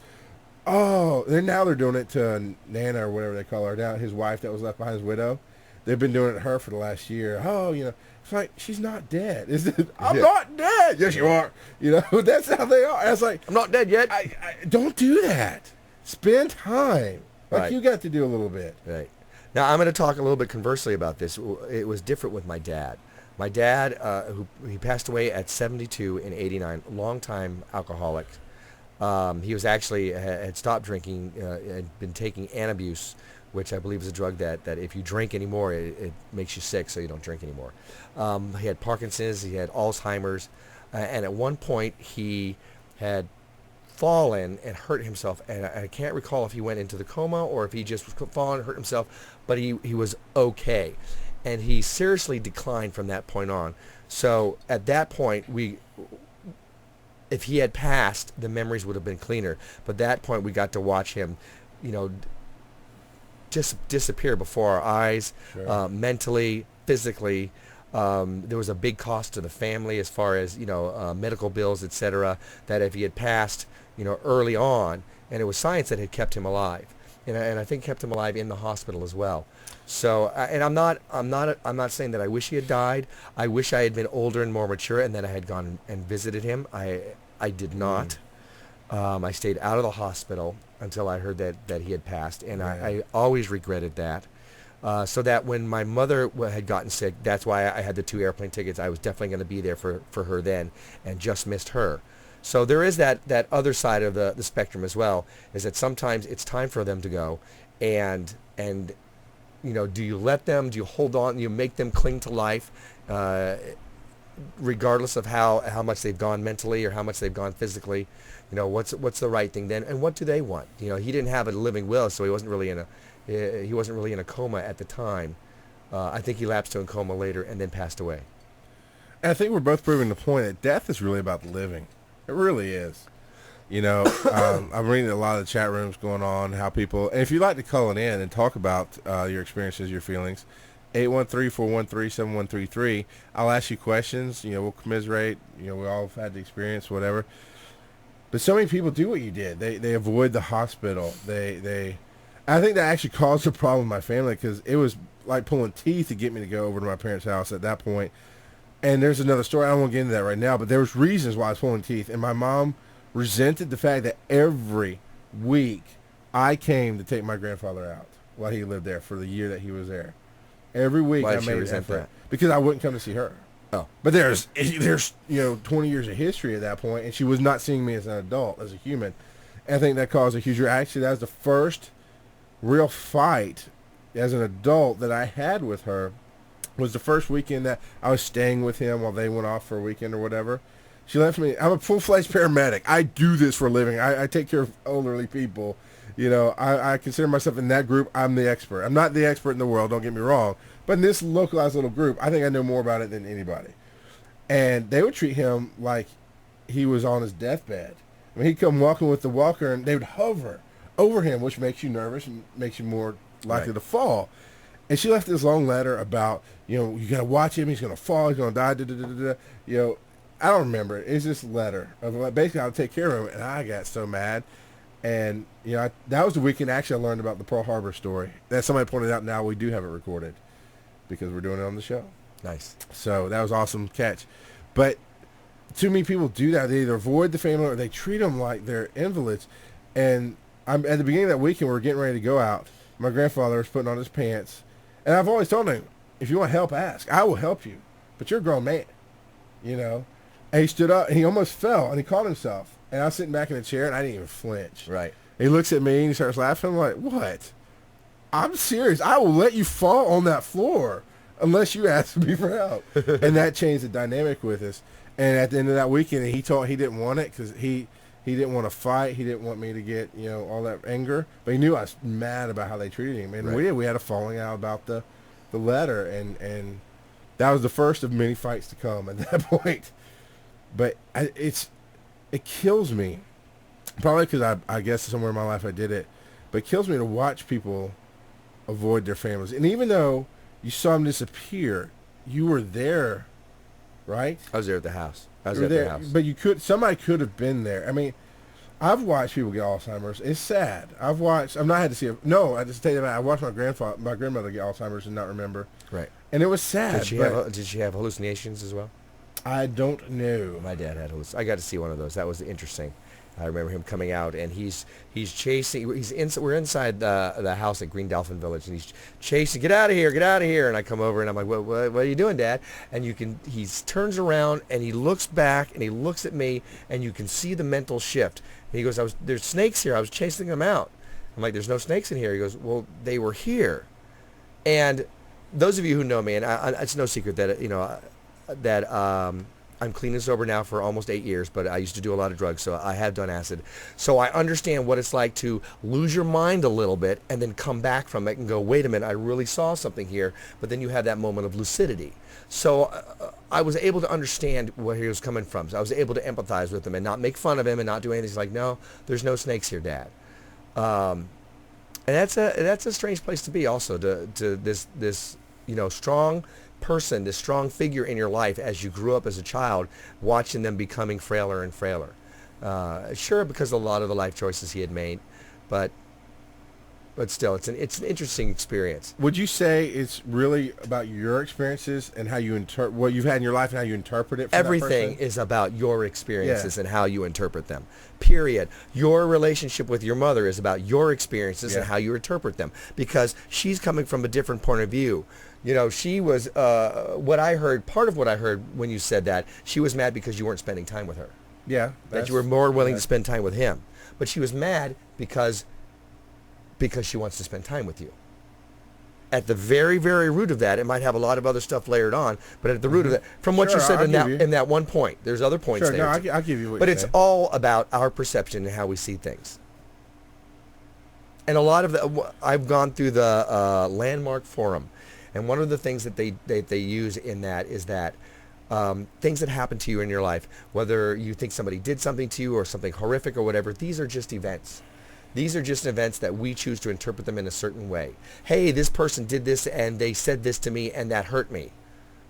Oh, they're doing it to Nana or whatever they call her now, his wife that was left behind, his widow. They've been doing it to her for the last year. Oh, it's like, she's not dead. I'm not dead. Yes, you are. That's how they are. I was like, I'm not dead yet. I don't do that. Spend time. Like you got to do a little bit. Right. Now, I'm going to talk a little bit conversely about this. It was different with my dad. My dad, he passed away at 72 in 89, longtime alcoholic. He was actually had stopped drinking, had been taking Anabuse, which I believe is a drug that if you drink anymore, it makes you sick, so you don't drink anymore. He had Parkinson's, he had Alzheimer's, and at one point he had fallen and hurt himself, and I can't recall if he went into the coma or if he just fallen and hurt himself, but he was okay. And he seriously declined from that point on. So at that point, if he had passed, the memories would have been cleaner. But at that point, we got to watch him, just disappear before our eyes, mentally, physically. There was a big cost to the family as far as, medical bills, etc., that if he had passed, early on, and it was science that had kept him alive. And I think kept him alive in the hospital as well. So, and I'm not saying that I wish he had died. I wish I had been older and more mature, and that I had gone and visited him. I did not. I stayed out of the hospital until I heard that he had passed, and I always regretted that. So that when my mother had gotten sick, that's why I had the 2 airplane tickets. I was definitely going to be there for her then, and just missed her. So there is that other side of the spectrum as well, is that sometimes it's time for them to go, and do you let them, do you hold on, do you make them cling to life, regardless of how much they've gone mentally or how much they've gone physically? What's the right thing then, and what do they want? He didn't have a living will, so he wasn't really in a coma at the time. I think he lapsed to a coma later and then passed away. And I think we're both proving the point that death is really about living. It really is. I'm reading a lot of the chat rooms going on, how people, and if you'd like to call it in and talk about your experiences, your feelings, 813-413-7133. I'll ask you questions. We'll commiserate. We all have had the experience, whatever. But so many people do what you did. They avoid the hospital. I think that actually caused a problem in my family because it was like pulling teeth to get me to go over to my parents' house at that point. And there's another story. I don't want to get into that right now, but there was reasons why I was pulling teeth. And my mom resented the fact that every week I came to take my grandfather out while he lived there for the year that he was there. Every week Why I did she made an resent effort that? because I wouldn't come to see her. Oh. But there's 20 years of history at that point, and she was not seeing me as an adult, as a human. And I think that caused a huge reaction. Actually, that was the first real fight as an adult that I had with her. Was the first weekend that I was staying with him while they went off for a weekend or whatever. She left me. I'm a full-fledged paramedic. I do this for a living. I take care of elderly people. I consider myself in that group. I'm the expert. I'm not the expert in the world, don't get me wrong. But in this localized little group, I think I know more about it than anybody. And they would treat him like he was on his deathbed. I mean, he'd come walking with the walker, and they would hover over him, which makes you nervous and makes you more likely to fall. And she left this long letter about, you got to watch him. He's going to fall. He's going to die. Da, da, da, da, da. I don't remember it. It's this letter of basically I'll take care of him. And I got so mad. And, that was the weekend actually I learned about the Pearl Harbor story. That somebody pointed out now we do have it recorded because we're doing it on the show. Nice. So that was awesome catch. But too many people do that. They either avoid the family or they treat them like they're invalids. And I'm at the beginning of that weekend, we were getting ready to go out. My grandfather was putting on his pants. And I've always told him, if you want help, ask. I will help you. But you're a grown man, And he stood up and he almost fell and he caught himself. And I was sitting back in the chair and I didn't even flinch. Right. And he looks at me and he starts laughing. I'm like, what? I'm serious. I will let you fall on that floor unless you ask me for help. And that changed the dynamic with us. And at the end of that weekend, he told he didn't want it because he didn't want to fight. He didn't want me to get, all that anger. But he knew I was mad about how they treated him. And we had a falling out about the letter. And that was the first of many fights to come at that point. But it kills me. Probably because I guess somewhere in my life I did it. But it kills me to watch people avoid their families. And even though you saw them disappear, you were there, right? I was there at the house. I was at their house. But somebody could have been there. I mean, I've watched people get Alzheimer's. It's sad. I've not had to see it. No, I just tell you that I watched my grandmother get Alzheimer's and not remember. Right. And it was sad. Did she have hallucinations as well? I don't know. My dad had hallucinations. I got to see one of those. That was interesting. I remember him coming out, and he's chasing. We're inside the house at Green Dolphin Village, and he's chasing. Get out of here! Get out of here! And I come over, and I'm like, what are you doing, Dad? And he turns around, and he looks back, and he looks at me, and you can see the mental shift. And he goes, there's snakes here. I was chasing them out. I'm like, there's no snakes in here. He goes, well, they were here. And those of you who know me, and it's no secret that I'm clean and sober now for almost 8 years, but I used to do a lot of drugs, so I have done acid. So I understand what it's like to lose your mind a little bit and then come back from it and go, wait a minute, I really saw something here. But then you have that moment of lucidity. So I was able to understand where he was coming from. So I was able to empathize with him and not make fun of him and not do anything. He's like, no, there's no snakes here, Dad. And that's a strange place to be also, to this strong person, this strong figure in your life as you grew up as a child, watching them becoming frailer and frailer. Sure, because of a lot of the life choices he had made, but still, it's an interesting experience. Would you say it's really about your experiences and how you what you've had in your life and how you interpret it? Everything is about your experiences and how you interpret them. Period. Your relationship with your mother is about your experiences and how you interpret them, because she's coming from a different point of view. She was, part of what I heard when you said that, she was mad because you weren't spending time with her. Yeah. That you were more willing to spend time with him. But she was mad because she wants to spend time with you. At the very, very root of that, it might have a lot of other stuff layered on, but at the root of that, from what you said in that one point, there's other points there. Sure, no, I'll give you what but you're it's saying. all about our perception and how we see things. And a lot of I've gone through the Landmark Forum, and one of the things that they use in that is that things that happen to you in your life, whether you think somebody did something to you or something horrific or whatever, these are just events. These are just events that we choose to interpret them in a certain way. Hey, this person did this and they said this to me and that hurt me.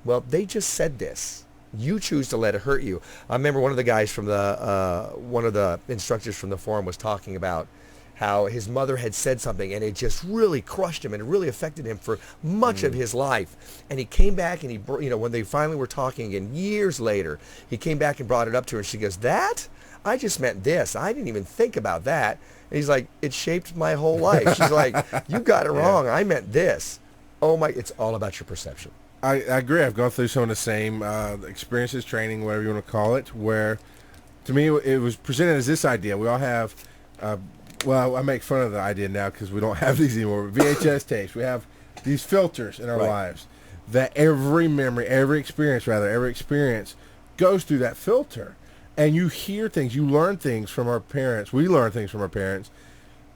Well, they just said this. You choose to let it hurt you. I remember one of the guys from one of the instructors from the forum was talking about how his mother had said something and it just really crushed him and it really affected him for much of his life. And he came back and when they finally were talking again years later, he came back and brought it up to her and she goes, "That? I just meant this. I didn't even think about that." And he's like, "It shaped my whole life." She's like, "You got it wrong. I meant this." Oh my! It's all about your perception. I agree. I've gone through some of the same experiences, training, whatever you want to call it, where to me it was presented as this idea. We all have, well, I make fun of the idea now because we don't have these anymore, but VHS tapes. We have these filters in our lives that every memory, every experience goes through that filter. And you hear things, you learn things from our parents. We learn things from our parents.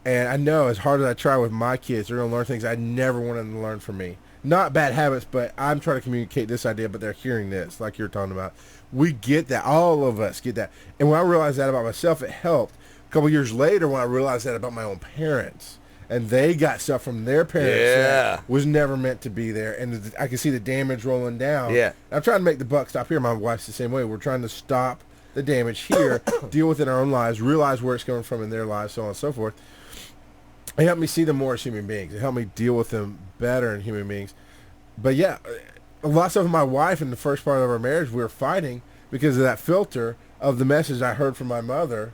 And I know as hard as I try with my kids, they're going to learn things I never wanted them to learn from me. Not bad habits, but I'm trying to communicate this idea, but they're hearing this, like you're talking about. We get that. All of us get that. And when I realized that about myself, it helped. A couple years later, when I realized that about my own parents, and they got stuff from their parents that was never meant to be there, and I can see the damage rolling down. Yeah. I'm trying to make the buck stop here. My wife's the same way. We're trying to stop the damage here, deal with it in our own lives, realize where it's coming from in their lives, so on and so forth. It helped me see them more as human beings. It helped me deal with them better in human beings. But yeah, a lot of stuff with my wife in the first part of our marriage, we were fighting because of that filter of the message I heard from my mother,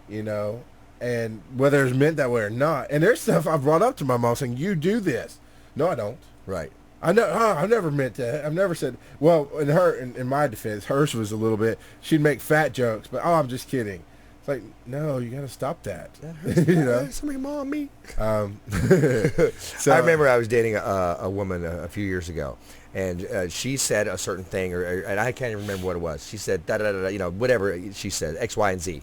you know, and whether it's meant that way or not. And there's stuff I brought up to my mom saying, you do this. No, I don't. Right. I never meant that. I've never said, well, in my defense, hers was a little bit, she'd make fat jokes, but, I'm just kidding. It's like, no, you got to stop that. You know? Somebody mom me. So I remember I was dating a woman a few years ago, and she said a certain thing, and I can't even remember what it was. She said, you know, whatever she said, X, Y, and Z.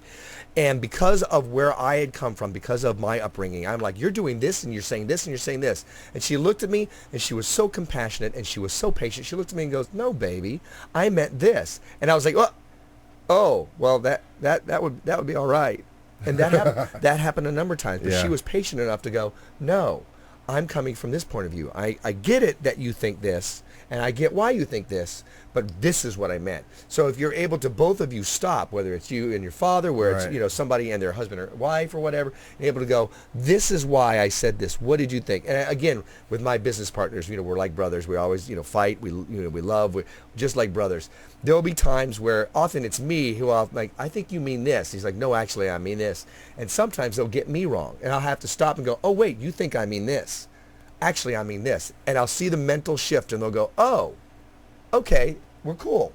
And because of where I had come from, because of my upbringing, I'm like, you're doing this, and you're saying this, and you're saying this. And she looked at me, and she was so compassionate, and she was so patient. She looked at me and goes, no, baby, I meant this. And I was like, oh, well, that would be all right. And that happened a number of times. But she was patient enough to go, no, I'm coming from this point of view. I get it that you think this, and I get why you think this, but this is what I meant. So if you're able to, both of you stop, whether it's you and your father, where it's, you know, somebody and their husband or wife or whatever, and able to go, this is why I said this. What did you think? And again, with my business partners, you know, we're like brothers. We always, you know, fight. We love. We're just like brothers. There will be times where often it's me who I'll like, I think you mean this. He's like, no, actually I mean this. And sometimes they'll get me wrong. And I'll have to stop and go, oh, wait, you think I mean this. Actually, I mean this. And I'll see the mental shift and they'll go, oh, okay, we're cool.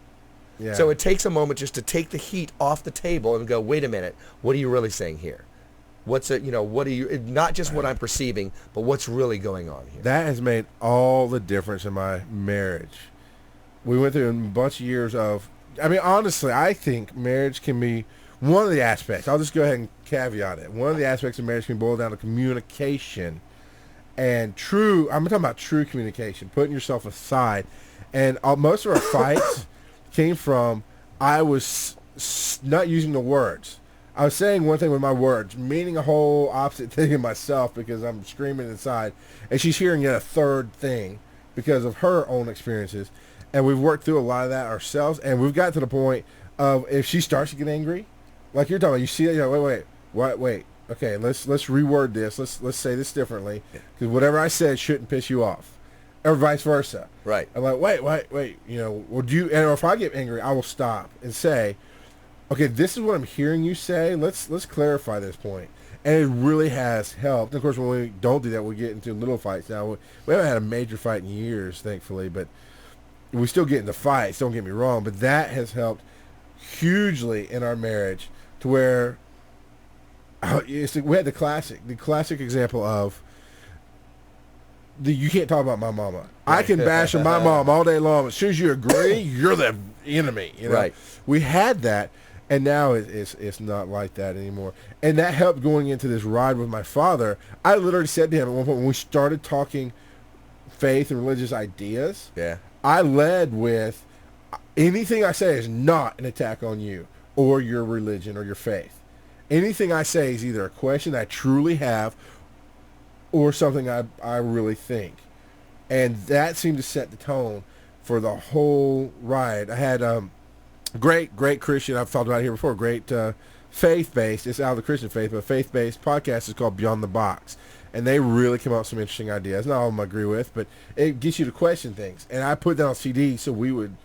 Yeah. So it takes a moment just to take the heat off the table and go, wait a minute, what are you really saying here? What are you, not just what I'm perceiving, but what's really going on here? That has made all the difference in my marriage. We went through a bunch of years of, I mean, honestly, I think marriage can be one of the aspects. I'll just go ahead and caveat it. One of the aspects of marriage can boil down to communication. And I'm talking about true communication, putting yourself aside. And most of our fights came from, I was not using the words. I was saying one thing with my words, meaning a whole opposite thing in myself because I'm screaming inside. And she's hearing yet a third thing because of her own experiences. And we've worked through a lot of that ourselves. And we've got to the point of, if she starts to get angry, like you're talking about, you see it, you're like, wait. Okay, let's reword this. Let's say this differently, because whatever I said shouldn't piss you off, or vice versa. Right. I'm like, wait. You know, would you? And if I get angry, I will stop and say, okay, this is what I'm hearing you say. Let's clarify this point. And it really has helped. And of course, when we don't do that, we get into little fights. Now we haven't had a major fight in years, thankfully, but we still get into fights. Don't get me wrong, but that has helped hugely in our marriage to where. We had the classic example of you can't talk about my mama. I can bash on my mom all day long. As soon as you agree, you're the enemy. You know? Right. We had that, and now it's not like that anymore. And that helped going into this ride with my father. I literally said to him at one point when we started talking faith and religious ideas, I led with, anything I say is not an attack on you or your religion or your faith. Anything I say is either a question I truly have or something I really think. And that seemed to set the tone for the whole ride. I had great Christian, I've talked about it here before, great faith-based, it's out of the Christian faith, but faith-based podcast is called Beyond the Box. And they really come up with some interesting ideas. Not all of them I agree with, but it gets you to question things. And I put that on CD so we would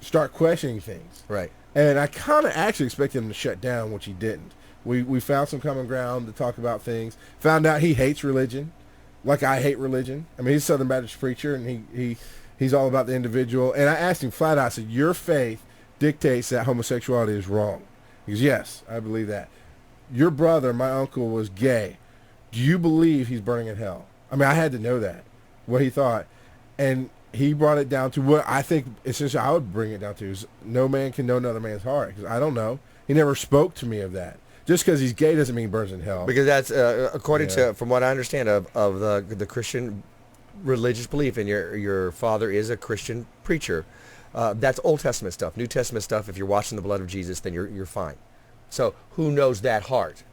start questioning things. Right. And I kind of actually expected him to shut down, which he didn't. We found some common ground to talk about things. Found out he hates religion. like I hate religion. I mean, he's a Southern Baptist preacher, and he's all about the individual. And I asked him flat out, I said, your faith dictates that homosexuality is wrong. He goes, yes, I believe that. Your brother, my uncle, was gay. Do you believe he's burning in hell? I mean, I had to know that, what he thought. And he brought it down to what I think, essentially, I would bring it down to is no man can know another man's heart. Because I don't know. He never spoke to me of that. Just because he's gay doesn't mean he burns in hell. Because that's, according to, from what I understand of the Christian religious belief, and your father is a Christian preacher, that's Old Testament stuff. New Testament stuff, if you're watching the blood of Jesus, then you're fine. So who knows that heart?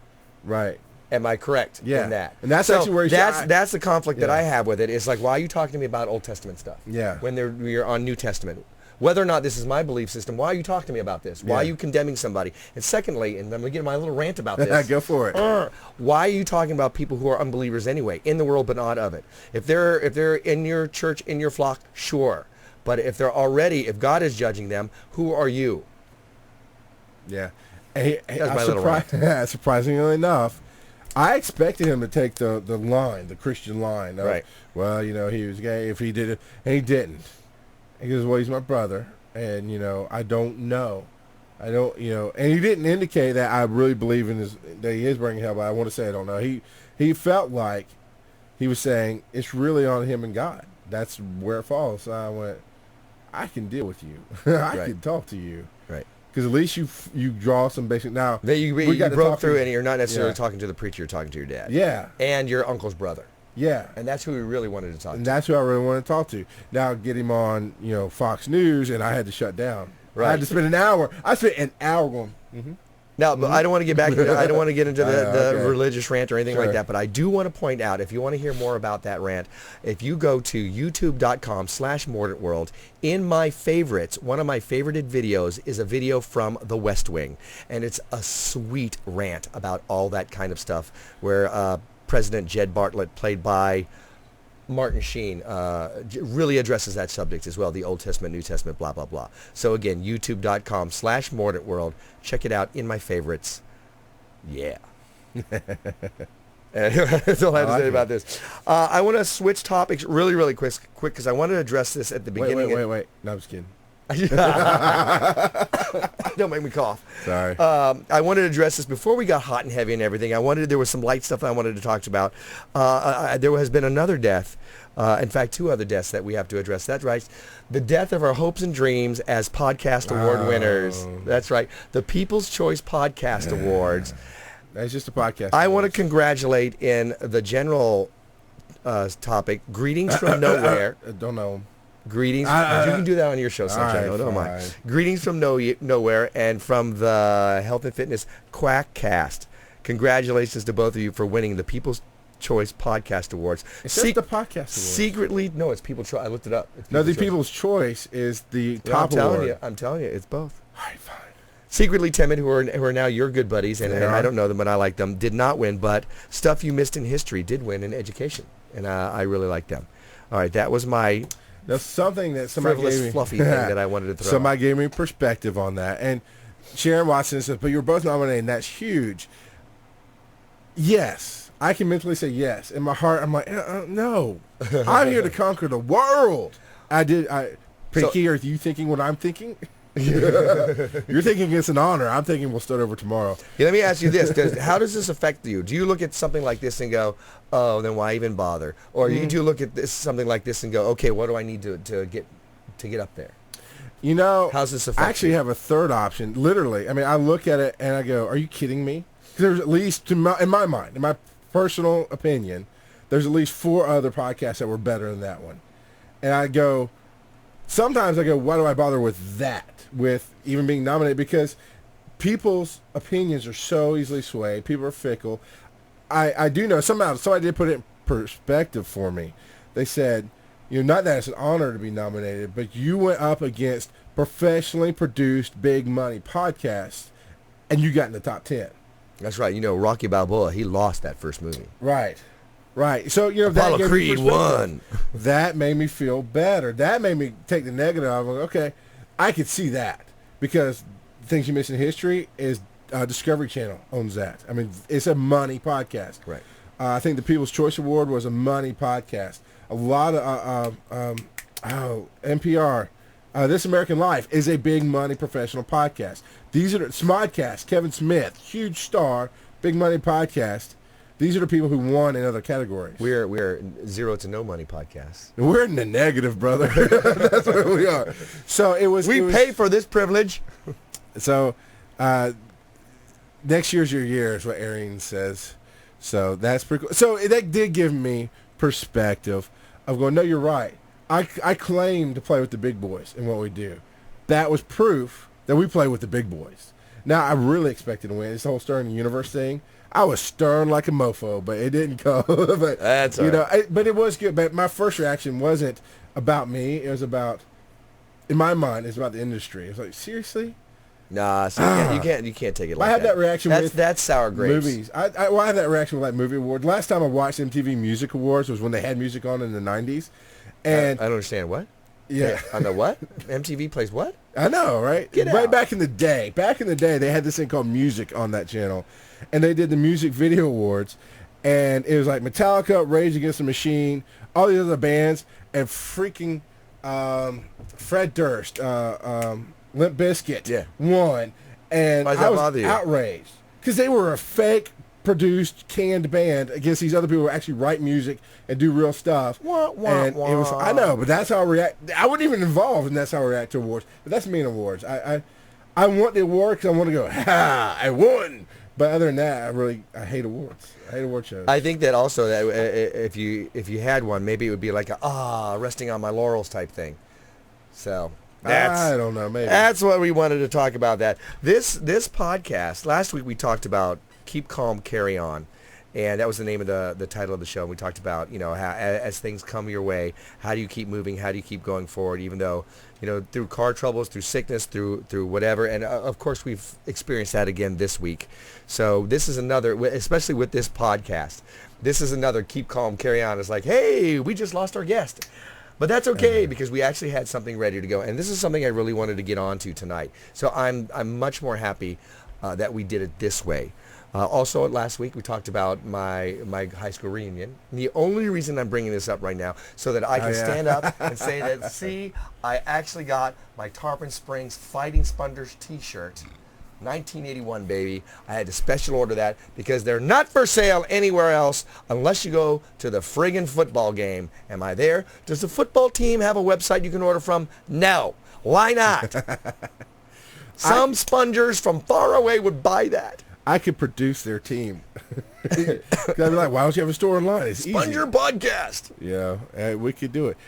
Right. Am I correct in that? And that's actually where that's the conflict that I have with it. It's like, why are you talking to me about Old Testament stuff? Yeah. When you're on New Testament. Whether or not this is my belief system, why are you talking to me about this? Why are you condemning somebody? And secondly, and I'm going to get my little rant about this. Go for it. Why are you talking about people who are unbelievers anyway, in the world but not of it? If they're in your church, in your flock, sure. But if God is judging them, who are you? Yeah. That's my little rant. Surprisingly enough, I expected him to take the Christian line. Right. Well, he was gay if he did it, and he didn't. He goes, well, he's my brother, and, I don't know. I don't, and he didn't indicate that I really believe that he is bringing hell, but I want to say I don't know. He felt like he was saying it's really on him and God. That's where it falls. So I went, I can deal with you. I can talk to you. Right. Because at least you draw some basic. Now, that you broke through, and you're not necessarily talking to the preacher, you're talking to your dad. Yeah. And your uncle's brother. Yeah. And that's who we really wanted to talk to. And that's who I really wanted to talk to. Now, get him on, Fox News, and I had to shut down. Right. I had to spend an hour. I spent an hour going, Now, but I don't want to get back. I don't want to get into the religious rant or anything like that. But I do want to point out, if you want to hear more about that rant, if you go to youtube.com/MordantWorld, in my favorites, one of my favorited videos is a video from The West Wing, and it's a sweet rant about all that kind of stuff, where President Jed Bartlett, played by Martin Sheen, really addresses that subject as well, the Old Testament, New Testament, blah, blah, blah. So again, youtube.com/MordantWorld. Check it out in my favorites. Yeah. That's all I have to say about this. I want to switch topics really, really quick, because I wanted to address this at the beginning. Wait. No, I'm just kidding. Don't make me cough. Sorry. I wanted to address this before we got hot and heavy and everything. There was some light stuff I wanted to talk about. There has been another death. In fact, 2 other deaths that we have to address. That's right. The death of our hopes and dreams as podcast award winners. That's right. The People's Choice Podcast Awards. That's just a podcast. I want to congratulate in the general topic, Greetings from Nowhere. Don't know. Greetings. You can do that on your show sometime. Right, don't mind. Greetings from Nowhere and from the Health and Fitness Quackcast. Congratulations to both of you for winning the People's Choice Podcast Awards. It's just the podcast awards. Secretly, no, it's People's Choice. I looked it up. The People's Choice is the top award. I'm telling you, it's both. All right, fine. Secretly Timid, who are now your good buddies, and I don't know them, but I like them, did not win, but Stuff You Missed in History did win in education, and I really like them. All right, that was my... That's something that somebody gave me, fluffy thing that I wanted to throw. Somebody gave me perspective on that. And Sharon Watson says, but you were both nominated, and that's huge. Yes. I can mentally say yes. In my heart, I'm like, no. I'm here to conquer the world. Pinky, are you thinking what I'm thinking? You're thinking it's an honor. I'm thinking we'll start over tomorrow. Yeah, let me ask you this. How does this affect you? Do you look at something like this and go, oh, then why even bother? Or you do look at something like this and go, okay, what do I need to get up there? How's this affect I actually have a third option. Literally. I mean, I look at it and I go, are you kidding me? Because there's at least, in my mind, in my personal opinion, there's at least 4 other podcasts that were better than that one. And I go, sometimes I go, why do I bother with that? With even being nominated, because people's opinions are so easily swayed. People are fickle. I do know somebody did put it in perspective for me. They said, not that it's an honor to be nominated, but you went up against professionally produced big money podcasts and you got in the top 10. That's right. Rocky Balboa, he lost that first movie. Right. So, Apollo that Creed won. That made me feel better. That made me take the negative. I'm like, okay, I could see that, because Things You Missed in History is Discovery Channel owns that. I mean, it's a money podcast. Right. I think the People's Choice Award was a money podcast. A lot of NPR. This American Life is a big money professional podcast. These are the Smodcast, Kevin Smith, huge star, big money podcast. These are the people who won in other categories. We're zero to no money podcast. We're in the negative, brother. That's what we are. So we pay for this privilege. So next year's your year is what Arian says. So that's pretty cool. So that did give me perspective of going, no, you're right. I claim to play with the big boys in what we do. That was proof that we play with the big boys. Now, I really expected to win. This whole Stern Universe thing, I was stern like a mofo, but it didn't go. But, that's all right. But it was good. But my first reaction wasn't about me. It was about, in my mind, it's about the industry. It's like, seriously? Nah, so you can't take it like that. I had that reaction with that's sour grapes. Movies. I had that reaction with like movie awards. Last time I watched MTV Music Awards was when they had music on in the 90s. And I don't understand what? Yeah. I know what? MTV plays what? I know, right? Get right out. Back in the day, they had this thing called music on that channel, and they did the music video awards, and it was like Metallica, Rage Against the Machine, all these other bands, and freaking Fred Durst, Limp Bizkit won, and Why does that I was bother you? outraged because they were a fake produced canned band against these other people who actually write music and do real stuff. And it was, I know, but that's how I react. I wasn't even involved, and that's how I react to awards. But that's me in awards. I want the award because I want to go, ha, I won. But other than that, I hate awards. I hate award shows. I think that also that if you had one, maybe it would be like resting on my laurels type thing. So I don't know. Maybe that's what we wanted to talk about. That this podcast last week we talked about Keep Calm, Carry On. And that was the name of the title of the show. And we talked about, how as things come your way, how do you keep moving? How do you keep going forward? Even though, through car troubles, through sickness, through whatever. And of course, we've experienced that again this week. So this is another, especially with this podcast, this is another Keep Calm, Carry On. It's like, hey, we just lost our guest. But that's okay because we actually had something ready to go. And this is something I really wanted to get onto tonight. So I'm much more happy that we did it this way. Also, last week we talked about my high school reunion. And the only reason I'm bringing this up right now so that I can stand up and say that, see, I actually got my Tarpon Springs Fighting Spongers t-shirt. 1981, baby. I had to special order that because they're not for sale anywhere else unless you go to the friggin' football game. Am I there? Does the football team have a website you can order from? No. Why not? Some spongers from far away would buy that. I could produce their team. I'd be like, why don't you have a store online? It's Sponger easy. Podcast. Yeah, we could do it.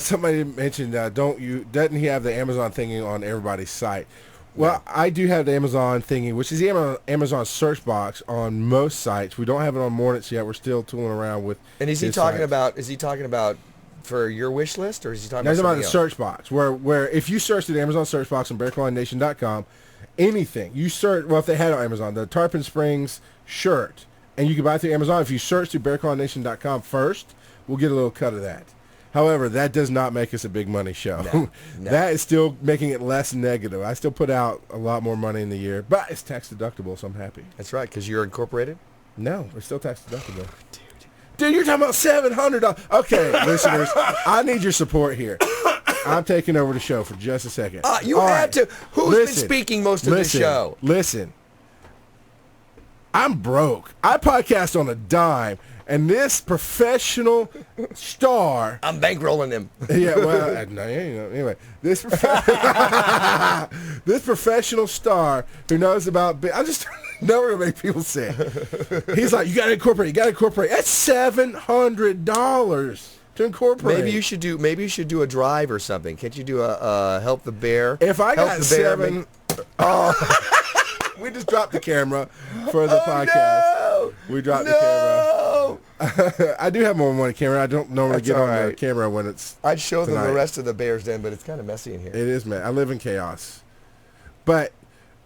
Somebody mentioned, doesn't he have the Amazon thingy on everybody's site? Well, yeah. I do have the Amazon thingy, which is the Amazon search box on most sites. We don't have it on Mordant yet. We're still tooling around with. And is he talking about for your wish list, or is he talking about the search box, where if you search the Amazon search box on BearClawNation.com, anything you search, well, if they had it on Amazon, the Tarpon Springs shirt, and you can buy it through Amazon. If you search through BearClawNation.com first, we'll get a little cut of that. However, that does not make us a big money show. No. That is still making it less negative. I still put out a lot more money in the year, but it's tax deductible, so I'm happy. That's right, because you're incorporated? No, it's still tax deductible. Dude, you're talking about $700. Okay, listeners, I need your support here. I'm taking over the show for just a second. You had to. Who's been speaking most of the show? Listen. I'm broke. I podcast on a dime, and this professional star. I'm bankrolling him. Yeah, well, anyway, this professional star who knows about. I'm just never gonna make people sick. He's like, you gotta incorporate. That's $700 to incorporate. Maybe you should do a drive or something. Can't you do a help the bear? If I got seven. We just dropped the camera for the podcast. No! We dropped the camera. I do have more than one camera. I don't normally get on the camera when it's I'd show them the rest of the bears then, but it's kind of messy in here. It is, man. I live in chaos. But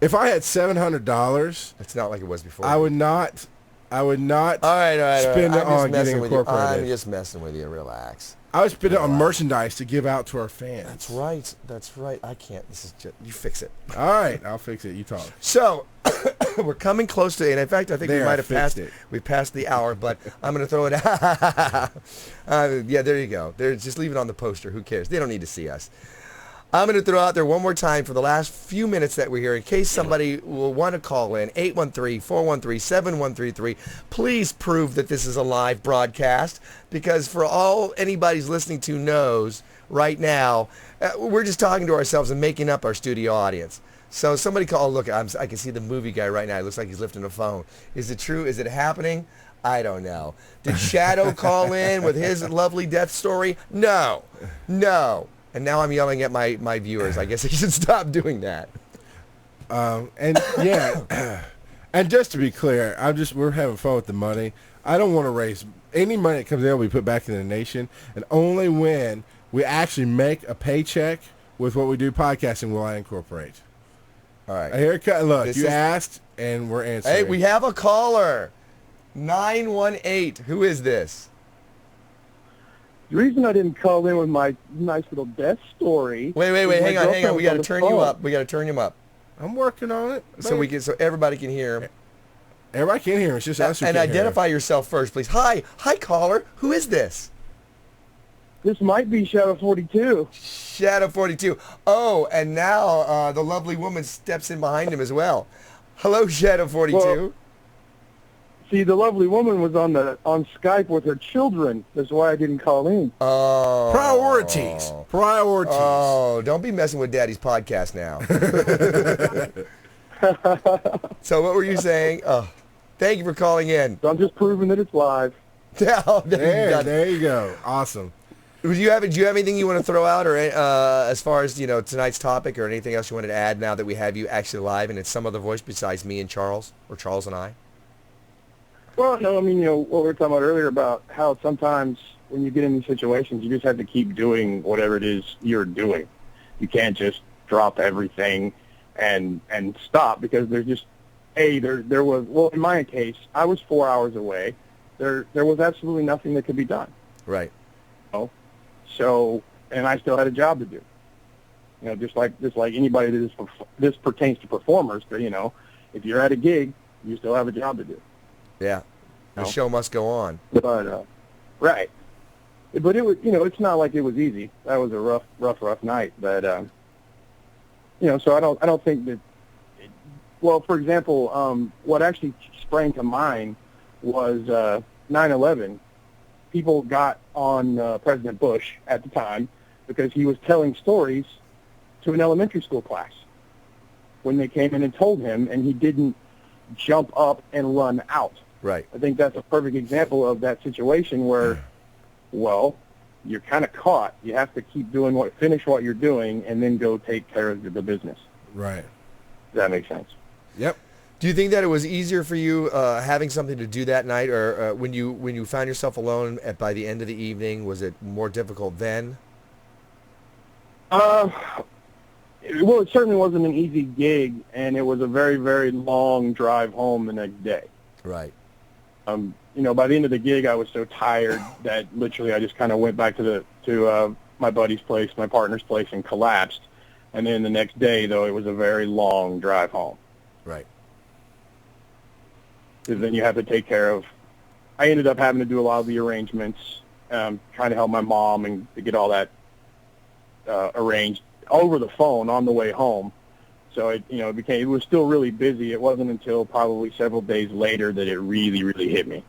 if I had $700... It's not like it was before. I would not all right. spend it on getting incorporated. I'm just messing with you. Relax. I would spend it on merchandise to give out to our fans. That's right. I can't. This is just, you fix it. All right, I'll fix it. You talk. So, we're coming close to it. And in fact, I think we might have passed it. We passed the hour, but I'm going to throw it out. Yeah, there you go. Just leave it on the poster. Who cares? They don't need to see us. I'm going to throw out there one more time for the last few minutes that we're here in case somebody will want to call in, 813-413-7133. Please prove that this is a live broadcast because for all anybody's listening to knows right now, we're just talking to ourselves and making up our studio audience. So somebody call, look, I can see the movie guy right now. It looks like he's lifting a phone. Is it true? Is it happening? I don't know. Did Shadow call in with his lovely death story? No. And now I'm yelling at my viewers. I guess I should stop doing that. And yeah, and just to be clear, we're having fun with the money. I don't want to raise any money that comes in will be put back in the nation, and only when we actually make a paycheck with what we do podcasting will I incorporate. All right. Here, look, you asked, and we're answering. Hey, we have a caller. 918. Who is this? The reason I didn't call in with my nice little death story. Wait. Hang on. We got to turn you up. We got to turn him up. I'm working on it. So everybody can hear him. Everybody can hear him. It's just us who and can't identify yourself first, please. Hi, caller. Who is this? This might be Shadow 42. Shadow 42. Oh, and now the lovely woman steps in behind him as well. Hello, Shadow 42. Well, see, the lovely woman was on Skype with her children. That's why I didn't call in. Oh. Priorities. Oh, don't be messing with Daddy's podcast now. So what were you saying? Oh, thank you for calling in. So I'm just proving that it's live. There you go. Awesome. Do you have anything you want to throw out, or as far as tonight's topic, or anything else you wanted to add now that we have you actually live and it's some other voice besides me and Charles, or Charles and I? Well, no, I mean, what we were talking about earlier about how sometimes when you get in these situations, you just have to keep doing whatever it is you're doing. You can't just drop everything and stop because there's just, there was, well, in my case, I was 4 hours away. There was absolutely nothing that could be done. Right. So, and I still had a job to do. Just like anybody that this pertains to performers, but, if you're at a gig, you still have a job to do. Yeah, the show must go on. But right, but it was it's not like it was easy. That was a rough night. But so I don't think that. Well, for example, what actually sprang to mind was 9/11. People got on President Bush at the time because he was telling stories to an elementary school class when they came in and told him, and he didn't jump up and run out. Right. I think that's a perfect example of that situation where, well, you're kind of caught. You have to keep finish what you're doing, and then go take care of the business. Right. Does that make sense? Yep. Do you think that it was easier for you having something to do that night, or when you found yourself alone by the end of the evening? Was it more difficult then? Well, it certainly wasn't an easy gig, and it was a very, very long drive home the next day. Right. By the end of the gig, I was so tired that literally I just kind of went back to my buddy's place, my partner's place, and collapsed. And then the next day, though, it was a very long drive home. Right. Because then you have to take care of. I ended up having to do a lot of the arrangements, trying to help my mom and to get all that arranged over the phone on the way home. So it was still really busy. It wasn't until probably several days later that it really, really hit me.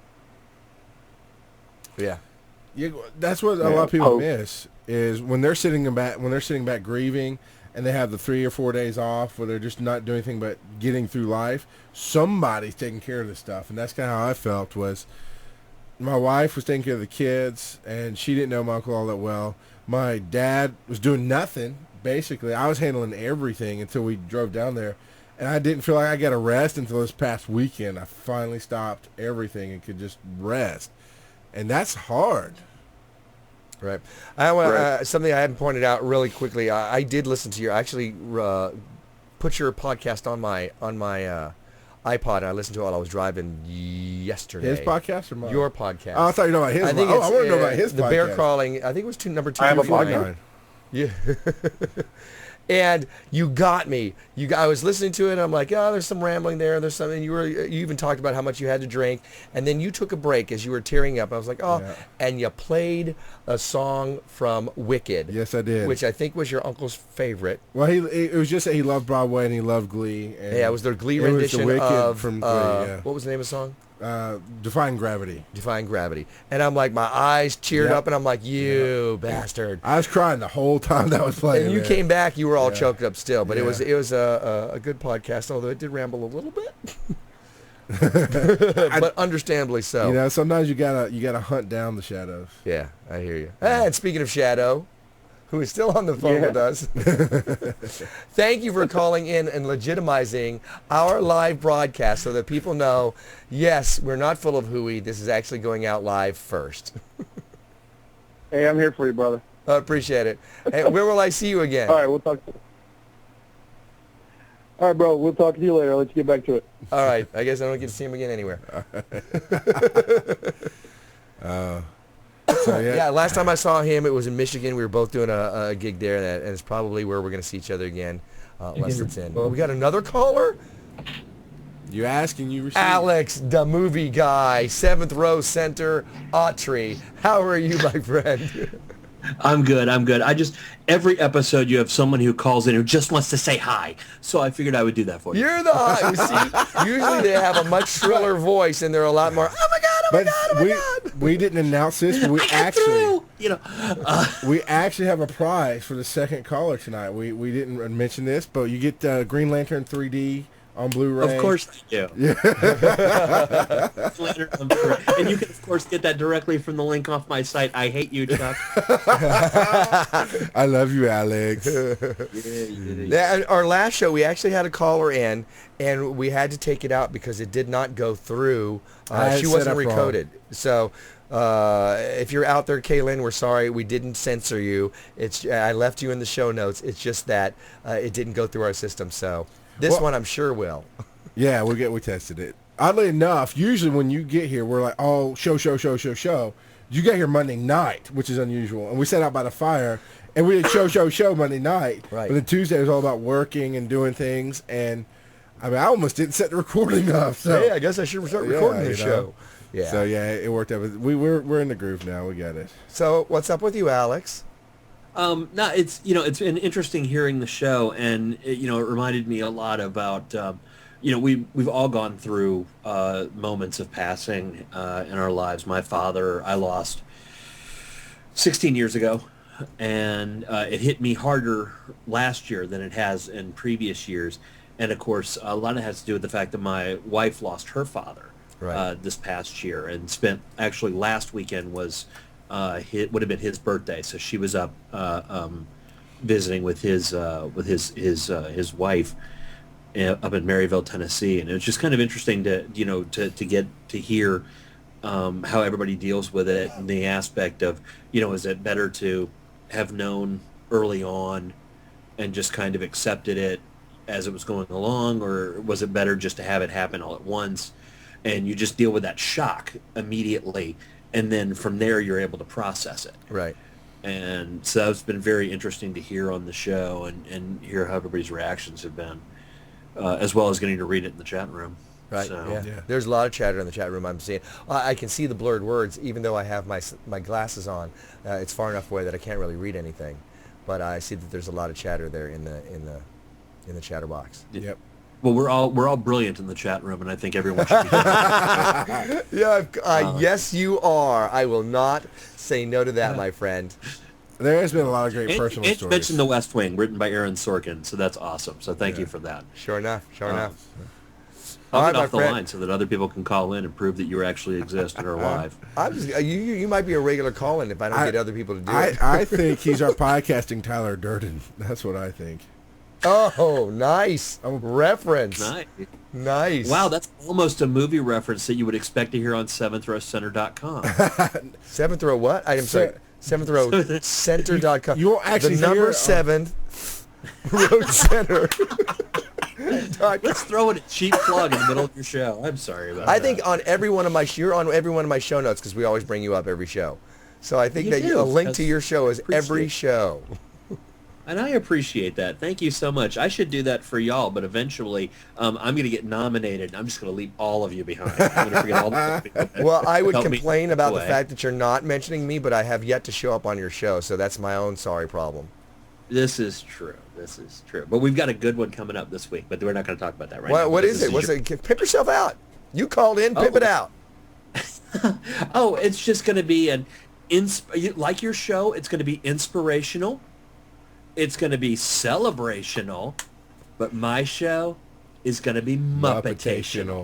Yeah. That's what a lot of people miss is when they're sitting back grieving, and they have the 3 or 4 days off where they're just not doing anything but getting through life. Somebody's taking care of this stuff, and that's kind of how I felt. Was my wife was taking care of the kids, and she didn't know my uncle all that well. My dad was doing nothing. Basically, I was handling everything until we drove down there, and I didn't feel like I got a rest until this past weekend. I finally stopped everything and could just rest, and that's hard. Right. I want something I hadn't pointed out really quickly. I did listen to actually put your podcast on my iPod, and I listened to it while I was driving yesterday. His podcast or mine? Your podcast. Oh, I thought you were talking about his. I want to know about his the podcast. bear crawling. I think it was number 2. I have a podcast. Yeah. And you got me. I was listening to it, and I'm like, oh, there's some rambling there. There's something. You even talked about how much you had to drink, and then you took a break as you were tearing up. I was like, oh, Yeah. and you played a song from Wicked. Yes, I did. Which I think was your uncle's favorite. Well, it was just that he loved Broadway and he loved Glee. And Yeah, it was their Glee it was the rendition Wicked of from Glee. Yeah. what was the name of the song? Defying Gravity. Defying Gravity. And I'm like, my eyes cheered Yep. up, and I'm like, you bastard. I was crying the whole time that was playing. And you man. came back, you were all Yeah. choked up still, but Yeah. it was a good podcast, although it did ramble a little bit. But understandably so. You know, sometimes you gotta hunt down the shadows. Yeah, I hear you. And speaking of Shadow, who is still on the phone with us, thank you for calling in and legitimizing our live broadcast so that people know, yes, we're not full of hooey. This is actually going out live first. Hey, I'm here for you, brother. I appreciate it. And where will I see you again? All right, we'll talk. All right, bro. We'll talk to you later. Let's get back to it. All right. I guess I don't get to see him again anywhere. So Yeah, last time I saw him, it was in Michigan. We were both doing a gig there, and it's probably where we're going to see each other again, unless it's in. We got another caller? You ask and you receive. Alex, the movie guy, 7th row center, Autry. How are you, my friend? I'm good. Every episode you have someone who calls in who just wants to say hi. So I figured I would do that for you. You're the you see, usually they have a much shriller voice, and they're a lot more, oh my God, oh my But God, oh my God. we didn't announce this, but we I got actually through, you know. we actually have a prize for the second caller tonight. We didn't mention this, but you get Green Lantern 3D on Blu-ray. Of course I do. Yeah. And you can, of course, get that directly from the link off my site. I hate you, Chuck. I love you, Alex. Yeah, our last show, we actually had a caller in, and we had to take it out because it did not go through. She wasn't recoded. So if you're out there, Kaylin, we're sorry. We didn't censor you. I left you in the show notes. It's just that it didn't go through our system. So this one I'm sure will. Yeah, we tested it. Oddly enough, usually when you get here, we're like, oh, show. You got here Monday night, which is unusual. And we sat out by the fire, and we did show Monday night. Right. But then Tuesday was all about working and doing things. And, I mean, I almost didn't set the recording up. So. Hey, I guess I should start recording Yeah, this you know. show. Yeah. So, yeah, it worked out. We're in the groove now. We got it. So what's up with you, Alex? No, it's been interesting hearing the show, and it reminded me a lot about we've all gone through moments of passing in our lives. My father, I lost 16 years ago, and it hit me harder last year than it has in previous years. And of course, a lot of it has to do with the fact that my wife lost her father this past year, and spent actually last weekend was. Would have been his birthday, so she was up visiting with his wife up in Maryville, Tennessee, and it was just kind of interesting to get to hear how everybody deals with it, and the aspect of is it better to have known early on and just kind of accepted it as it was going along, or was it better just to have it happen all at once and you just deal with that shock immediately? And then from there, you're able to process it. Right. And so that's been very interesting to hear on the show and hear how everybody's reactions have been, as well as getting to read it in the chat room. Right. So, Yeah. There's a lot of chatter in the chat room. I'm seeing. I can see the blurred words, even though I have my glasses on. It's far enough away that I can't really read anything, but I see that there's a lot of chatter there in the chatter box. Yep. Well, we're all brilliant in the chat room, and I think everyone should be. Yes, you are. I will not say no to that, my friend. There has been a lot of great And personal stories. mentioned The West Wing, written by Aaron Sorkin, so that's awesome. So thank you for that. Sure enough. I'll All right, get my off the friend. line so that other people can call in and prove that you actually exist and are alive. I'm just, you might be a regular call-in if I don't get other people to do it. I think he's our podcasting Tyler Durden. That's what I think. Oh, nice reference. Nice. Wow, that's almost a movie reference that you would expect to hear on 7throwcenter.com. Seventh row what? I'm sorry. Seventh row center.com. You won't actually the number hear 7 road center. Let's throw in a cheap plug in the middle of your show. I'm sorry about that. I think on every one of my you're on every one of my show notes because we always bring you up every show. So I think You that do, a link to because your show is every appreciate show. And I appreciate that. Thank you so much. I should do that for y'all, but eventually I'm going to get nominated. I'm just going to leave all of you behind. I'm going to forget all the people that Well, I would helped me complain about the away. fact that you're not mentioning me, but I have yet to show up on your show, so that's my own sorry problem. This is true. This is true. But we've got a good one coming up this week, but we're not going to talk about that right now. What because is it? What's it? Pimp yourself out. You called in, pimp it out. Oh, it's just going to be like your show, it's going to be inspirational. It's going to be celebrational. But my show is going to be Muppetational.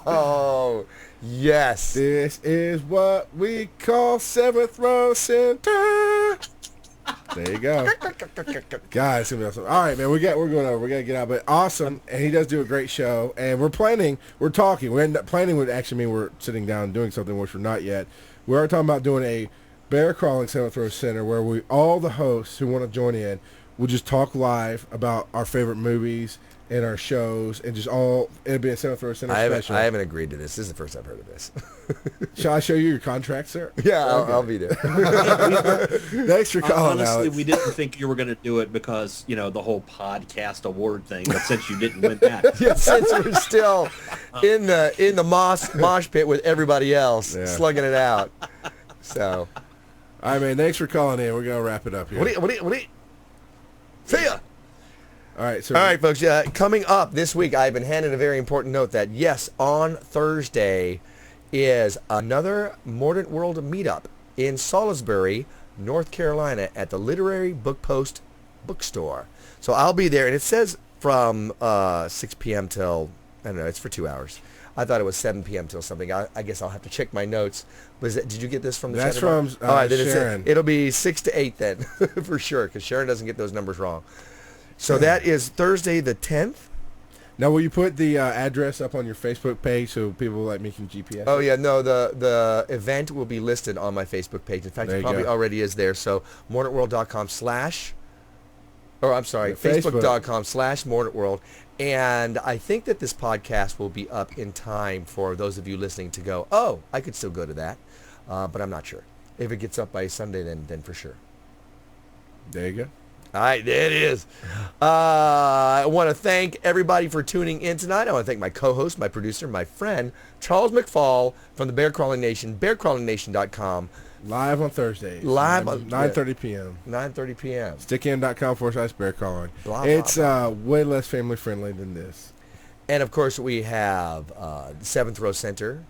Oh, yes. This is what we call seventh row center. There you go. God, it's gonna be awesome. All right, man, we're going over. We gotta get out, but awesome. And he does do a great show. And we're talking. We're planning would actually mean we're sitting down and doing something, which we're not yet. We are talking about doing a bear crawling seventh row center where all the hosts who want to join in will just talk live about our favorite movies and our shows and it'll be a seventh row center special. I haven't agreed to this. This is the first I've heard of this. Shall I show you your contract, sir? Yeah, Okay. I'll be there. Thanks for calling, Honestly, Alex. we didn't think you were going to do it because, the whole podcast award thing, but since you didn't win that. Yeah, since we're still in the mosh pit with everybody else, Yeah. slugging it out. So, All right, man, thanks for calling in. We're going to wrap it up here. what do you? See ya. All right, so All right, folks. Coming up this week, I've been handed a very important note that, yes, on Thursday is another Mordant World meetup in Salisbury, North Carolina at the Literary Book Post bookstore. So I'll be there, and it says from 6 p.m. till, I don't know, it's for 2 hours. I thought it was 7 p.m. till something. I guess I'll have to check my notes. Did you get this from the That's chat? from, All right, then Sharon. it'll be 6 to 8 then, for sure, because Sharon doesn't get those numbers wrong. So that is Thursday the 10th. now will you put the address up on your Facebook page so people like me can GPS? Oh yeah, no, the event will be listed on my Facebook page. In fact, There it you probably go. already is there. So mordantworld.com/ Facebook. facebook.com/mordantworld. And I think that this podcast will be up in time for those of you listening to go, oh, I could still go to that. But I'm not sure. If it gets up by Sunday, then for sure. There you go. All right, there it is. I want to thank everybody for tuning in tonight. I want to thank my co-host, my producer, my friend, Charles McFall from the Bear Crawling Nation, bearcrawlingnation.com, Live on Thursdays. Live on- 9:30 p.m. 9:30 p.m. Stickin.com/bear crawling. Blah, blah, It's blah. way less family friendly than this. And, of course, we have the Seventh Row Center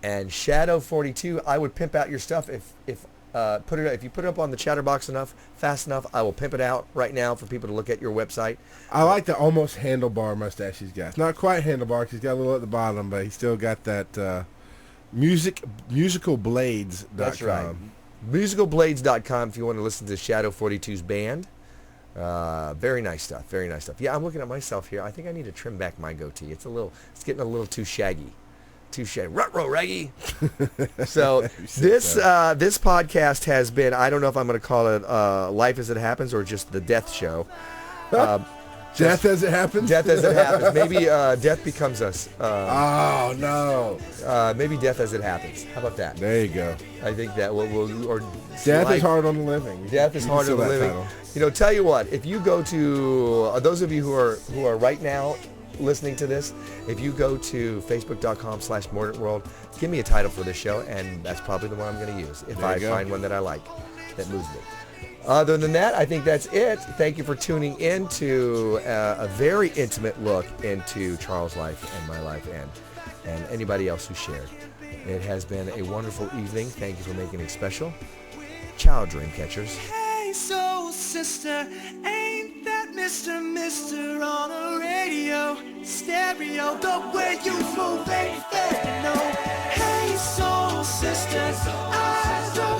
and Shadow 42. I would pimp out your stuff if you put it up on the chatterbox fast enough, I will pimp it out right now for people to look at your website. I like the almost handlebar mustache he's got. It's not quite handlebar 'cause he's got a little at the bottom, but he's still got that musicalblades.com. That's right. Musicalblades.com if you want to listen to Shadow 42's band. Very nice stuff. Very nice stuff. Yeah, I'm looking at myself here. I think I need to trim back my goatee. It's getting a little too shaggy. Too shaggy. Ruh-roh, Reggie. So this podcast has been, I don't know if I'm going to call it Life as It Happens or just the Death Show. Death as it happens? Death as it happens. Maybe death becomes us. Oh, no. Maybe death as it happens. How about that? There you go. I think that or Death life- is hard on the living. Death is You can hard on steal the that living. title. Tell you what, if you go to those of you who are right now listening to this, if you go to facebook.com/mordantworld, give me a title for this show, and that's probably the one I'm going to use if There I you go. find one that I like, that moves me. Other than that, I think that's it. Thank you for tuning in to a very intimate look into Charles' life and my life and anybody else who shared. It has been a wonderful evening. Thank you for making it special. Ciao, dream catchers. Hey, soul sister, ain't that Mr. on a radio, stereo, the way you move ain't fair, no. Hey, soul sister, I don't